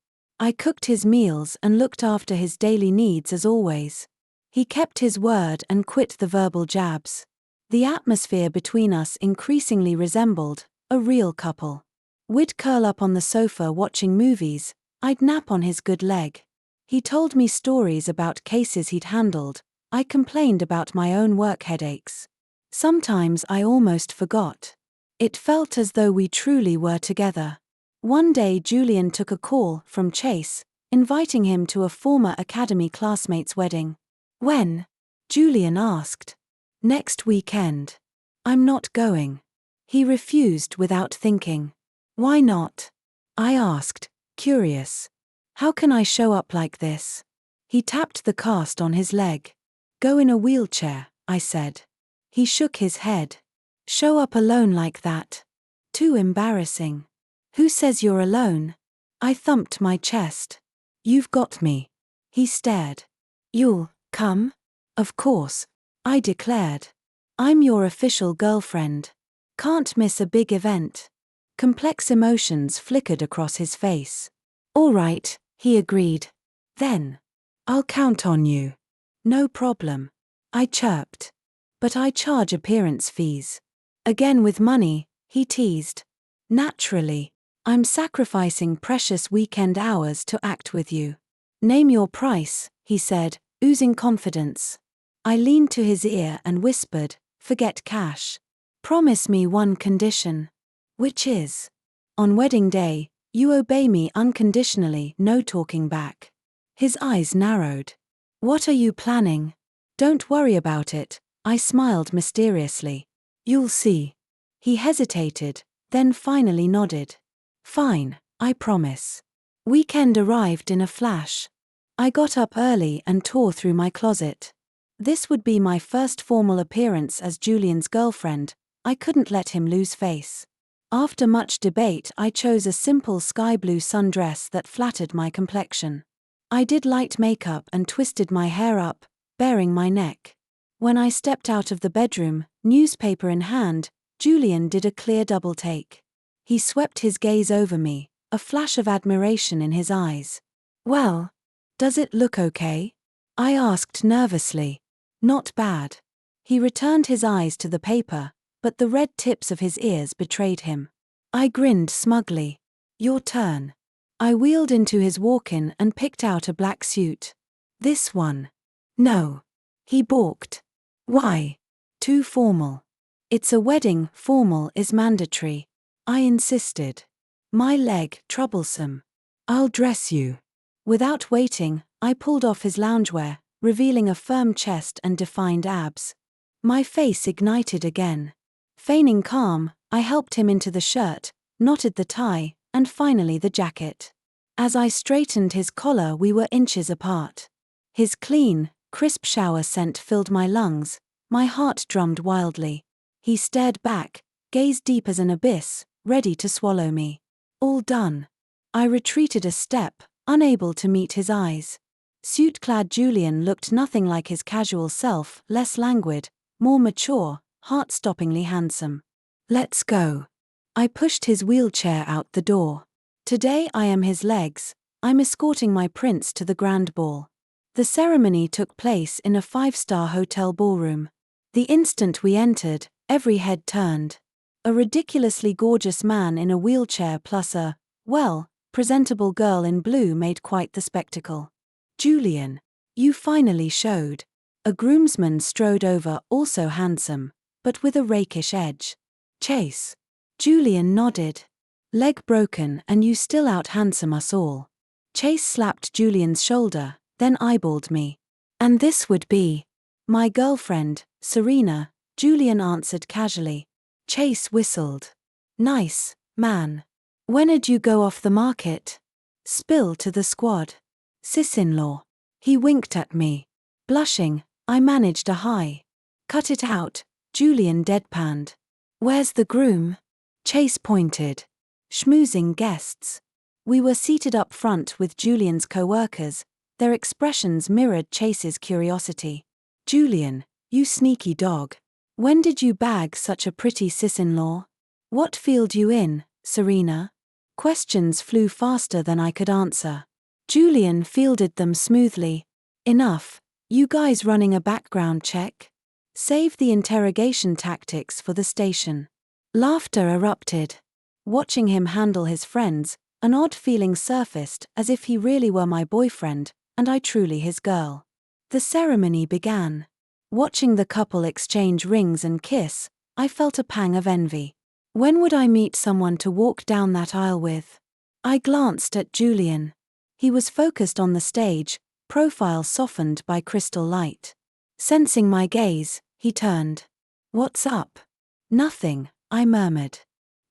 I cooked his meals and looked after his daily needs as always. He kept his word and quit the verbal jabs. The atmosphere between us increasingly resembled a real couple. We'd curl up on the sofa watching movies, I'd nap on his good leg. He told me stories about cases he'd handled, I complained about my own work headaches. Sometimes I almost forgot. It felt as though we truly were together. One day Julian took a call from Chase, inviting him to a former academy classmate's wedding. When? Julian asked. Next weekend. I'm not going. He refused without thinking. Why not? I asked, curious. How can I show up like this? He tapped the cast on his leg. Go in a wheelchair, I said. He shook his head. Show up alone like that? Too embarrassing. Who says you're alone? I thumped my chest. You've got me. He stared. You'll come? Of course, I declared. I'm your official girlfriend. Can't miss a big event. Complex emotions flickered across his face. All right, he agreed. Then. I'll count on you. No problem. I chirped. But I charge appearance fees. Again with money, he teased. Naturally. I'm sacrificing precious weekend hours to act with you. Name your price, he said, oozing confidence. I leaned to his ear and whispered, forget cash. Promise me one condition. Which is? On wedding day, you obey me unconditionally, no talking back. His eyes narrowed. What are you planning? Don't worry about it, I smiled mysteriously. You'll see. He hesitated, then finally nodded. Fine, I promise. Weekend arrived in a flash. I got up early and tore through my closet. This would be my first formal appearance as Julian's girlfriend, I couldn't let him lose face. After much debate, I chose a simple sky blue sundress that flattered my complexion. I did light makeup and twisted my hair up, baring my neck. When I stepped out of the bedroom, newspaper in hand, Julian did a clear double take. He swept his gaze over me, a flash of admiration in his eyes. Well, does it look okay? I asked nervously. Not bad. He returned his eyes to the paper, but the red tips of his ears betrayed him. I grinned smugly. Your turn. I wheeled into his walk-in and picked out a black suit. This one. No. He balked. Why? Too formal. It's a wedding, formal is mandatory. I insisted. My leg, troublesome. I'll dress you. Without waiting, I pulled off his loungewear, revealing a firm chest and defined abs. My face ignited again. Feigning calm, I helped him into the shirt, knotted the tie, and finally the jacket. As I straightened his collar, we were inches apart. His clean, crisp shower scent filled my lungs, my heart drummed wildly. He stared back, gaze deep as an abyss, ready to swallow me. All done. I retreated a step, unable to meet his eyes. Suit-clad Julian looked nothing like his casual self, less languid, more mature, heart-stoppingly handsome. Let's go. I pushed his wheelchair out the door. Today I am his legs, I'm escorting my prince to the grand ball. The ceremony took place in a 5-star hotel ballroom. The instant we entered, every head turned. A ridiculously gorgeous man in a wheelchair plus a, well, presentable girl in blue made quite the spectacle. Julian, you finally showed. A groomsman strode over, also handsome, but with a rakish edge. Chase. Julian nodded. Leg broken and you still out-handsome us all. Chase slapped Julian's shoulder, then eyeballed me. And this would be my girlfriend, Serena, Julian answered casually. Chase whistled. Nice, man. When'd you go off the market? Spill to the squad. Sis-in-law. He winked at me. Blushing, I managed a high. Cut it out, Julian deadpanned. Where's the groom? Chase pointed. Schmoozing guests. We were seated up front with Julian's co-workers. Their expressions mirrored Chase's curiosity. Julian, you sneaky dog. When did you bag such a pretty sis-in-law? What field you in, Serena? Questions flew faster than I could answer. Julian fielded them smoothly. Enough, you guys running a background check? Save the interrogation tactics for the station. Laughter erupted. Watching him handle his friends, an odd feeling surfaced as if he really were my boyfriend, and I truly his girl. The ceremony began. Watching the couple exchange rings and kiss, I felt a pang of envy. When would I meet someone to walk down that aisle with? I glanced at Julian. He was focused on the stage, profile softened by crystal light. Sensing my gaze, he turned. What's up? Nothing, I murmured.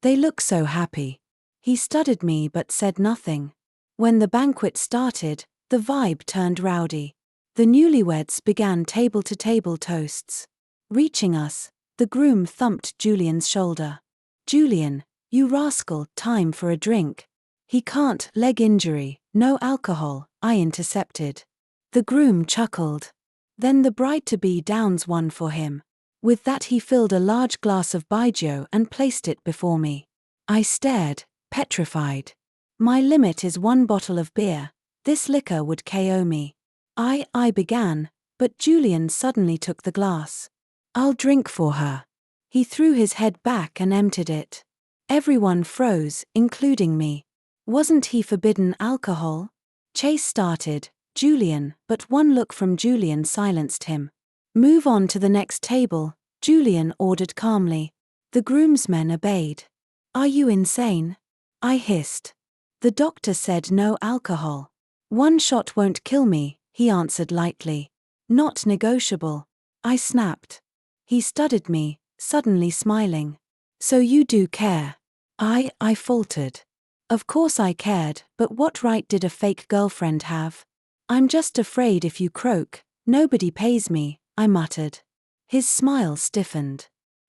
They look so happy. He studied me but said nothing. When the banquet started, the vibe turned rowdy. The newlyweds began table-to-table toasts. Reaching us, the groom thumped Julian's shoulder. Julian, you rascal, time for a drink. He can't, leg injury, no alcohol, I intercepted. The groom chuckled. Then the bride-to-be downs one for him. With that he filled a large glass of baijiu and placed it before me. I stared, petrified. My limit is 1 bottle of beer. This liquor would KO me. I began, but Julian suddenly took the glass. I'll drink for her. He threw his head back and emptied it. Everyone froze, including me. Wasn't he forbidden alcohol? Chase started, Julian, but one look from Julian silenced him. Move on to the next table, Julian ordered calmly. The groomsmen obeyed. Are you insane? I hissed. The doctor said no alcohol. 1 shot won't kill me, he answered lightly. Not negotiable. I snapped. He studied me, suddenly smiling. So you do care? I faltered. Of course I cared, but what right did a fake girlfriend have? I'm just afraid if you croak, nobody pays me, I muttered. His smile stiffened.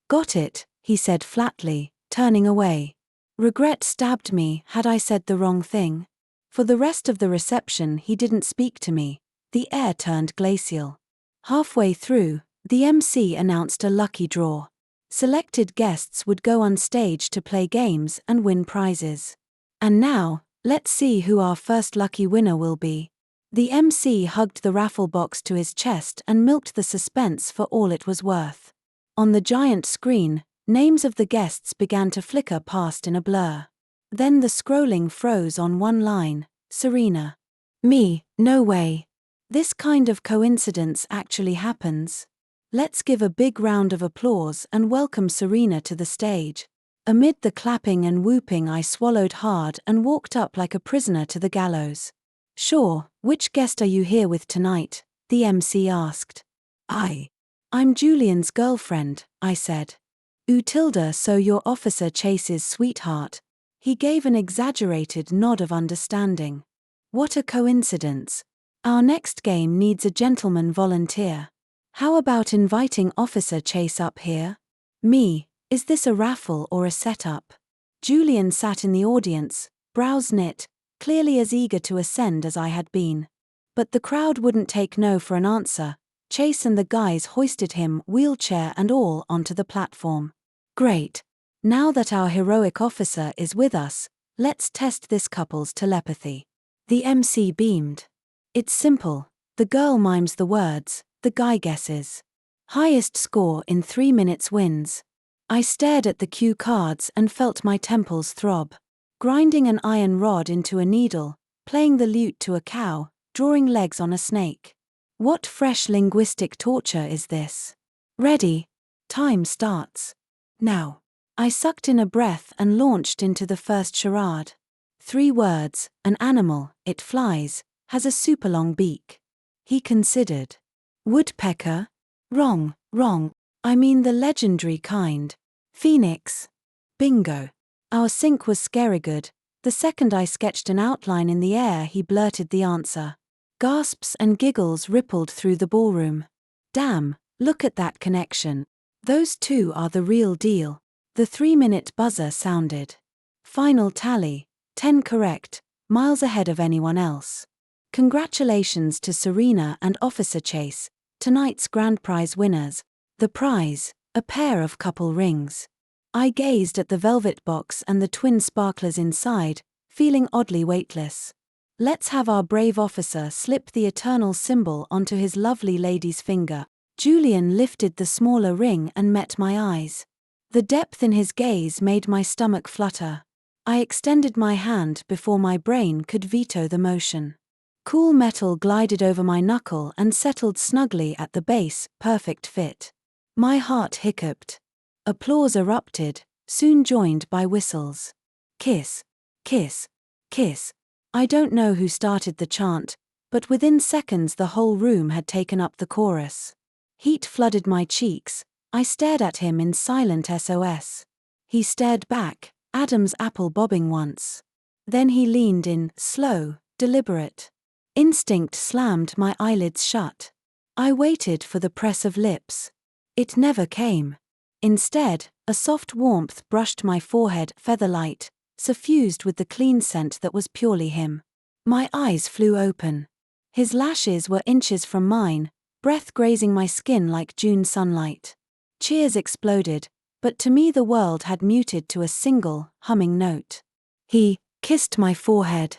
Got it, he said flatly, turning away. Regret stabbed me had I said the wrong thing. For the rest of the reception he didn't speak to me. The air turned glacial. Halfway through, the MC announced a lucky draw. Selected guests would go on stage to play games and win prizes. And now, let's see who our first lucky winner will be. The MC hugged the raffle box to his chest and milked the suspense for all it was worth. On the giant screen, names of the guests began to flicker past in a blur. Then the scrolling froze on one line, Serena. Me, no way. This kind of coincidence actually happens. Let's give a big round of applause and welcome Serena to the stage. Amid the clapping and whooping I swallowed hard and walked up like a prisoner to the gallows. Sure, which guest are you here with tonight? The MC asked. I'm Julian's girlfriend, I said. Tilda, so you're Officer Chase's sweetheart. He gave an exaggerated nod of understanding. What a coincidence. Our next game needs a gentleman volunteer. How about inviting Officer Chase up here? Me, is this a raffle or a setup? Julian sat in the audience, brows knit, clearly as eager to ascend as I had been. But the crowd wouldn't take no for an answer. Chase and the guys hoisted him, wheelchair and all, onto the platform. Great. Now that our heroic officer is with us, let's test this couple's telepathy. The MC beamed. It's simple. The girl mimes the words, the guy guesses. Highest score in 3 minutes wins. I stared at the cue cards and felt my temples throb. Grinding an iron rod into a needle, playing the lute to a cow, drawing legs on a snake. What fresh linguistic torture is this? Ready? Time starts. Now. I sucked in a breath and launched into the first charade. 3 words, an animal, it flies, has a super long beak. He considered. Woodpecker? Wrong. I mean the legendary kind. Phoenix. Bingo. Our sync was scary good. The second I sketched an outline in the air, he blurted the answer. Gasps and giggles rippled through the ballroom. Damn, look at that connection. Those two are the real deal. The 3-minute buzzer sounded. Final tally, 10 correct, miles ahead of anyone else. Congratulations to Serena and Officer Chase, tonight's grand prize winners. The prize, a pair of couple rings. I gazed at the velvet box and the twin sparklers inside, feeling oddly weightless. Let's have our brave officer slip the eternal symbol onto his lovely lady's finger. Julian lifted the smaller ring and met my eyes. The depth in his gaze made my stomach flutter. I extended my hand before my brain could veto the motion. Cool metal glided over my knuckle and settled snugly at the base, perfect fit. My heart hiccuped. Applause erupted, soon joined by whistles. Kiss, kiss, kiss. I don't know who started the chant, but within seconds the whole room had taken up the chorus. Heat flooded my cheeks. I stared at him in silent SOS. He stared back, Adam's apple bobbing once. Then he leaned in, slow, deliberate. Instinct slammed my eyelids shut. I waited for the press of lips. It never came. Instead, a soft warmth brushed my forehead, feather-light, suffused with the clean scent that was purely him. My eyes flew open. His lashes were inches from mine, breath grazing my skin like June sunlight. Cheers exploded, but to me the world had muted to a single, humming note. He kissed my forehead.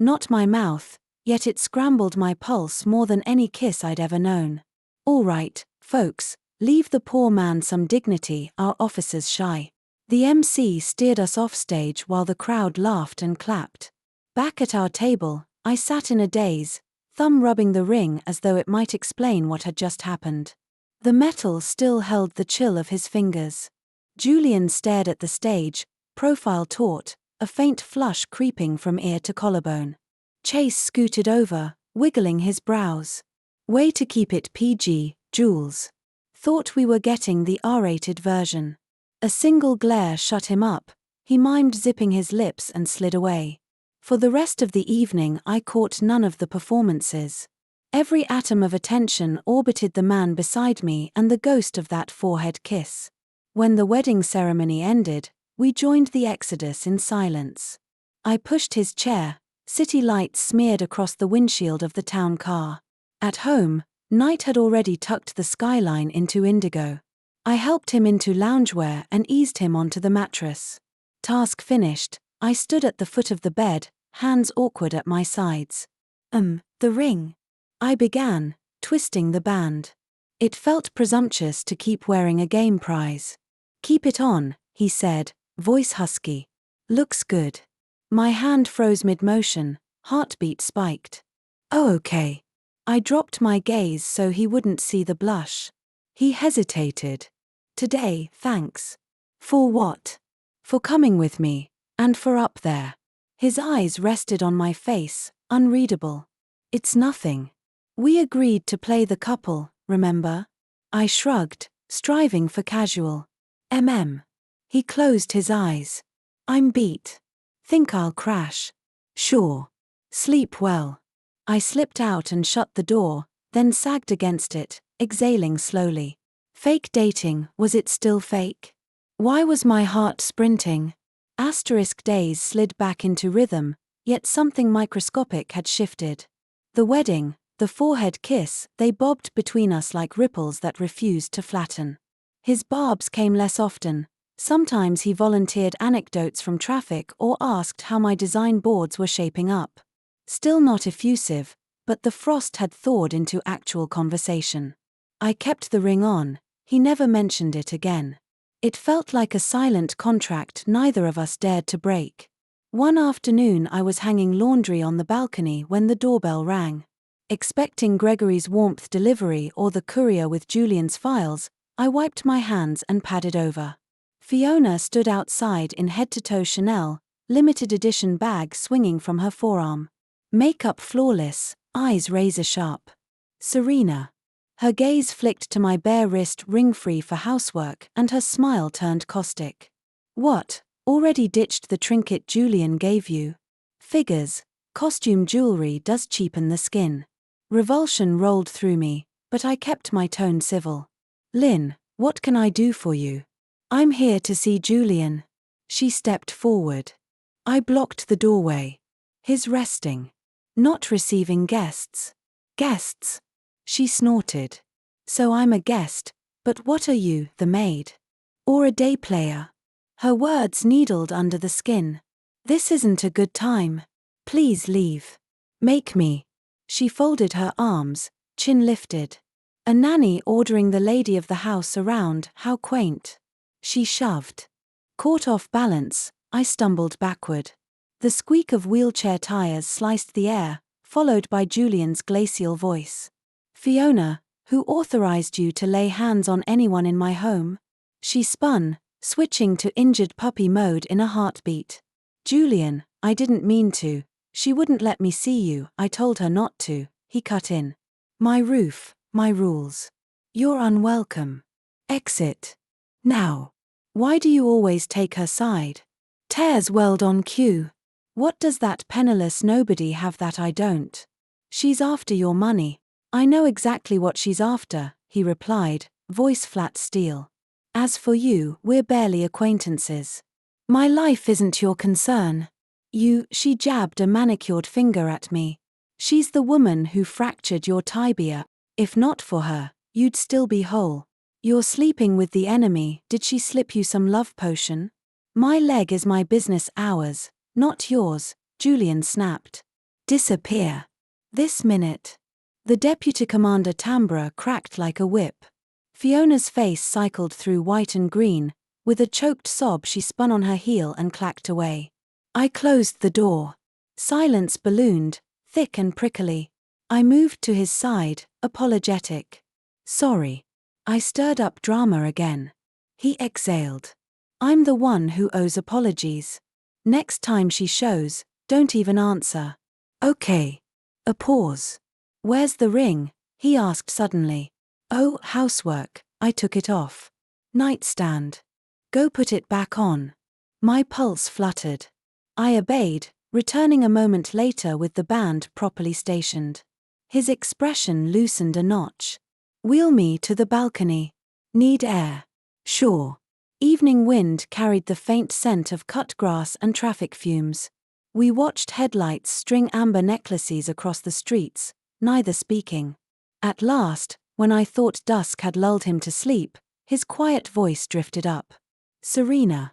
Not my mouth, yet it scrambled my pulse more than any kiss I'd ever known. All right, folks, leave the poor man some dignity, our officer's shy. The MC steered us off stage while the crowd laughed and clapped. Back at our table, I sat in a daze, thumb rubbing the ring as though it might explain what had just happened. The metal still held the chill of his fingers. Julian stared at the stage, profile taut, a faint flush creeping from ear to collarbone. Chase scooted over, wiggling his brows. Way to keep it PG, Jules. Thought we were getting the R-rated version. A single glare shut him up. He mimed zipping his lips and slid away. For the rest of the evening I caught none of the performances. Every atom of attention orbited the man beside me and the ghost of that forehead kiss. When the wedding ceremony ended, we joined the exodus in silence. I pushed his chair, city lights smeared across the windshield of the town car. At home, night had already tucked the skyline into indigo. I helped him into loungewear and eased him onto the mattress. Task finished, I stood at the foot of the bed, hands awkward at my sides. The ring. I began, twisting the band. It felt presumptuous to keep wearing a game prize. Keep it on, he said, voice husky. Looks good. My hand froze mid-motion, heartbeat spiked. Oh, okay. I dropped my gaze so he wouldn't see the blush. He hesitated. Today, thanks. For what? For coming with me, and for up there. His eyes rested on my face, unreadable. It's nothing. We agreed to play the couple, remember? I shrugged, striving for casual. He closed his eyes. I'm beat. Think I'll crash. Sure. Sleep well. I slipped out and shut the door, then sagged against it, exhaling slowly. Fake dating, was it still fake? Why was my heart sprinting? Days slid back into rhythm, yet something microscopic had shifted. The wedding, the forehead kiss, they bobbed between us like ripples that refused to flatten. His barbs came less often. Sometimes he volunteered anecdotes from traffic or asked how my design boards were shaping up. Still not effusive, but the frost had thawed into actual conversation. I kept the ring on. He never mentioned it again. It felt like a silent contract neither of us dared to break. One afternoon I was hanging laundry on the balcony when the doorbell rang. Expecting Gregory's warmth delivery or the courier with Julian's files, I wiped my hands and padded over. Fiona stood outside in head-to-toe Chanel, limited edition bag swinging from her forearm. Makeup flawless, eyes razor-sharp. Serena. Her gaze flicked to my bare wrist ring-free for housework and her smile turned caustic. What, already ditched the trinket Julian gave you? Figures, costume jewelry does cheapen the skin. Revulsion rolled through me, but I kept my tone civil. Lynn, what can I do for you? I'm here to see Julian. She stepped forward. I blocked the doorway. His resting. Not receiving guests. Guests? She snorted. So I'm a guest, but what are you, the maid? Or a day player? Her words needled under the skin. This isn't a good time. Please leave. Make me. She folded her arms, chin lifted. A nanny ordering the lady of the house around, how quaint. She shoved. Caught off balance, I stumbled backward. The squeak of wheelchair tires sliced the air, followed by Julian's glacial voice. Fiona, who authorized you to lay hands on anyone in my home? She spun, switching to injured puppy mode in a heartbeat. Julian, I didn't mean to. She wouldn't let me see you, I told her not to, he cut in. My roof, my rules. You're unwelcome. Exit. Now. Why do you always take her side? Tears welled on cue. What does that penniless nobody have that I don't? She's after your money. I know exactly what she's after, he replied, voice flat steel. As for you, we're barely acquaintances. My life isn't your concern. She jabbed a manicured finger at me. She's the woman who fractured your tibia. If not for her, you'd still be whole. You're sleeping with the enemy, did she slip you some love potion? My leg is my business hours, not yours, Julian snapped. Disappear. This minute. The deputy commander timbre cracked like a whip. Fiona's face cycled through white and green. With a choked sob she spun on her heel and clacked away. I closed the door. Silence ballooned, thick and prickly. I moved to his side, apologetic. Sorry. I stirred up drama again. He exhaled. I'm the one who owes apologies. Next time she shows, don't even answer. Okay. A pause. Where's the ring? He asked suddenly. Oh, housework, I took it off. Nightstand. Go put it back on. My pulse fluttered. I obeyed, returning a moment later with the band properly stationed. His expression loosened a notch. Wheel me to the balcony. Need air. Sure. Evening wind carried the faint scent of cut grass and traffic fumes. We watched headlights string amber necklaces across the streets, neither speaking. At last, when I thought dusk had lulled him to sleep, his quiet voice drifted up. Serena.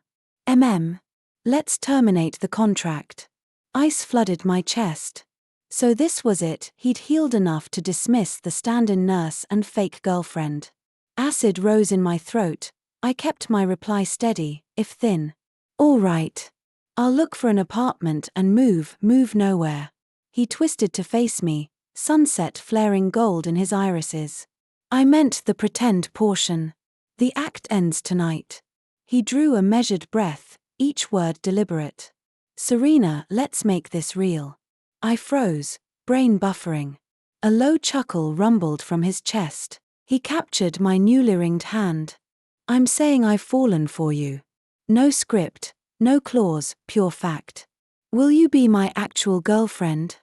Let's terminate the contract. Ice flooded my chest. So this was it, he'd healed enough to dismiss the stand-in nurse and fake girlfriend. Acid rose in my throat. I kept my reply steady, if thin. All right. I'll look for an apartment and move nowhere. He twisted to face me, sunset flaring gold in his irises. I meant the pretend portion. The act ends tonight. He drew a measured breath, each word deliberate. Serena, let's make this real. I froze, brain buffering. A low chuckle rumbled from his chest. He captured my newly ringed hand. I'm saying I've fallen for you. No script, no clause, pure fact. Will you be my actual girlfriend?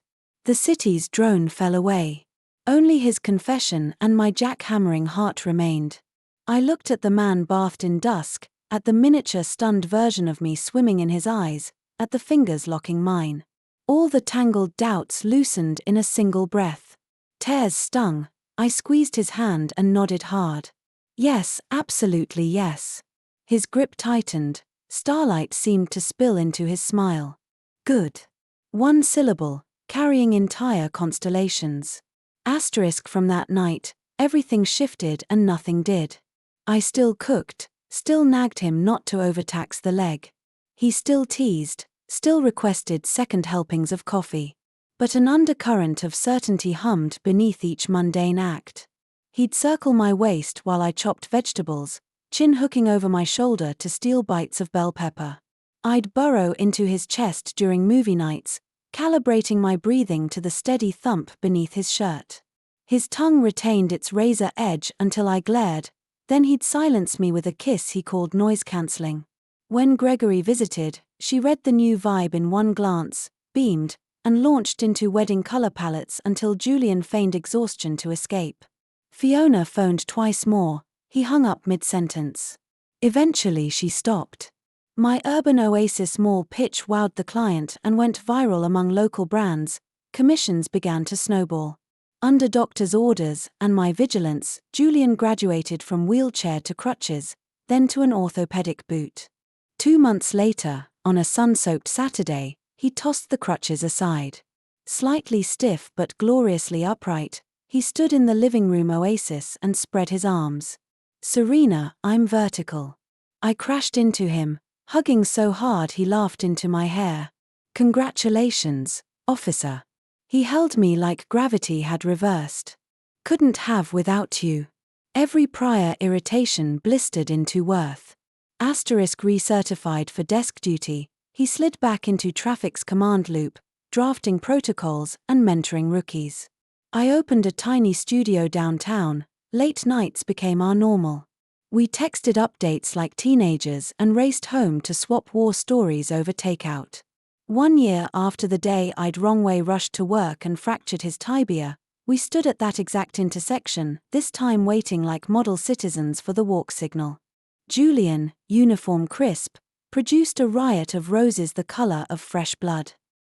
The city's drone fell away. Only his confession and my jackhammering heart remained. I looked at the man bathed in dusk, at the miniature stunned version of me swimming in his eyes, at the fingers locking mine. All the tangled doubts loosened in a single breath. Tears stung. I squeezed his hand and nodded hard. Yes, absolutely yes. His grip tightened. Starlight seemed to spill into his smile. Good. One syllable, carrying entire constellations. Asterisk from that night, everything shifted and nothing did. I still cooked, still nagged him not to overtax the leg. He still teased, still requested second helpings of coffee. But an undercurrent of certainty hummed beneath each mundane act. He'd circle my waist while I chopped vegetables, chin hooking over my shoulder to steal bites of bell pepper. I'd burrow into his chest during movie nights, calibrating my breathing to the steady thump beneath his shirt. His tongue retained its razor edge until I glared, then he'd silence me with a kiss he called noise-cancelling. When Gregory visited, she read the new vibe in one glance, beamed, and launched into wedding color palettes until Julian feigned exhaustion to escape. Fiona phoned twice more. He hung up mid-sentence. Eventually she stopped. My urban oasis mall pitch wowed the client and went viral among local brands. Commissions began to snowball. Under doctor's orders and my vigilance, Julian graduated from wheelchair to crutches, then to an orthopedic boot. 2 months later, on a sun-soaked Saturday, he tossed the crutches aside. Slightly stiff but gloriously upright, he stood in the living room oasis and spread his arms. Serena, I'm vertical. I crashed into him, hugging so hard he laughed into my hair. Congratulations, officer. He held me like gravity had reversed. Couldn't have without you. Every prior irritation blistered into worth. Asterisk recertified for desk duty, he slid back into traffic's command loop, drafting protocols and mentoring rookies. I opened a tiny studio downtown. Late nights became our normal. We texted updates like teenagers and raced home to swap war stories over takeout. 1 year after the day I'd wrong-way rushed to work and fractured his tibia, we stood at that exact intersection, this time waiting like model citizens for the walk signal. Julian, uniform crisp, produced a riot of roses the color of fresh blood.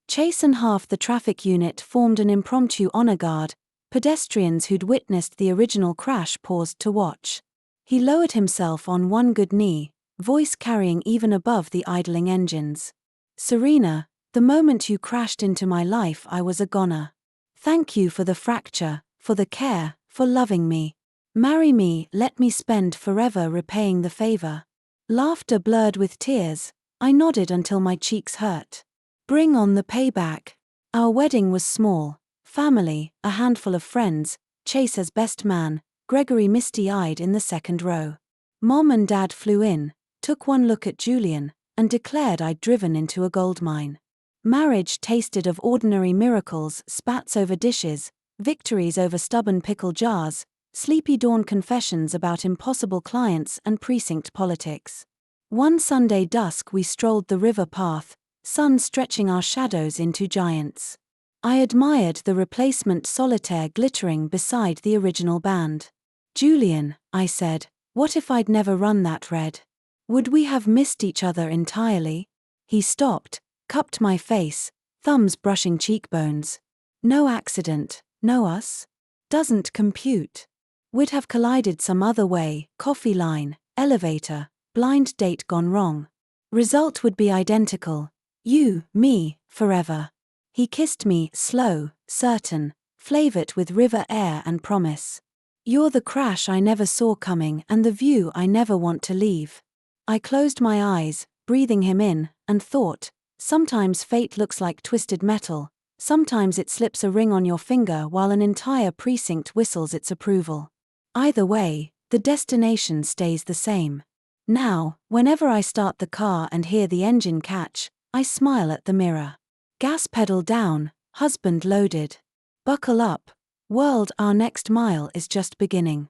Chase and half the traffic unit formed an impromptu honor guard. Pedestrians who'd witnessed the original crash paused to watch. He lowered himself on one good knee, voice carrying even above the idling engines. Serena, the moment you crashed into my life I was a goner. Thank you for the fracture, for the care, for loving me. Marry me, let me spend forever repaying the favor. Laughter blurred with tears, I nodded until my cheeks hurt. Bring on the payback. Our wedding was small. Family, a handful of friends, Chase as best man, Gregory misty-eyed in the second row. Mom and Dad flew in, took one look at Julian, and declared I'd driven into a goldmine. Marriage tasted of ordinary miracles, spats over dishes, victories over stubborn pickle jars, sleepy dawn confessions about impossible clients and precinct politics. One Sunday dusk we strolled the river path, sun stretching our shadows into giants. I admired the replacement solitaire glittering beside the original band. Julian, I said, what if I'd never run that red? Would we have missed each other entirely? He stopped, cupped my face, thumbs brushing cheekbones. No accident, no us? Doesn't compute. We'd have collided some other way, coffee line, elevator, blind date gone wrong. Result would be identical. You, me, forever. He kissed me, slow, certain, flavored with river air and promise. You're the crash I never saw coming and the view I never want to leave. I closed my eyes, breathing him in, and thought, sometimes fate looks like twisted metal, sometimes it slips a ring on your finger while an entire precinct whistles its approval. Either way, the destination stays the same. Now, whenever I start the car and hear the engine catch, I smile at the mirror. Gas pedal down, husband loaded. Buckle up. World, our next mile is just beginning.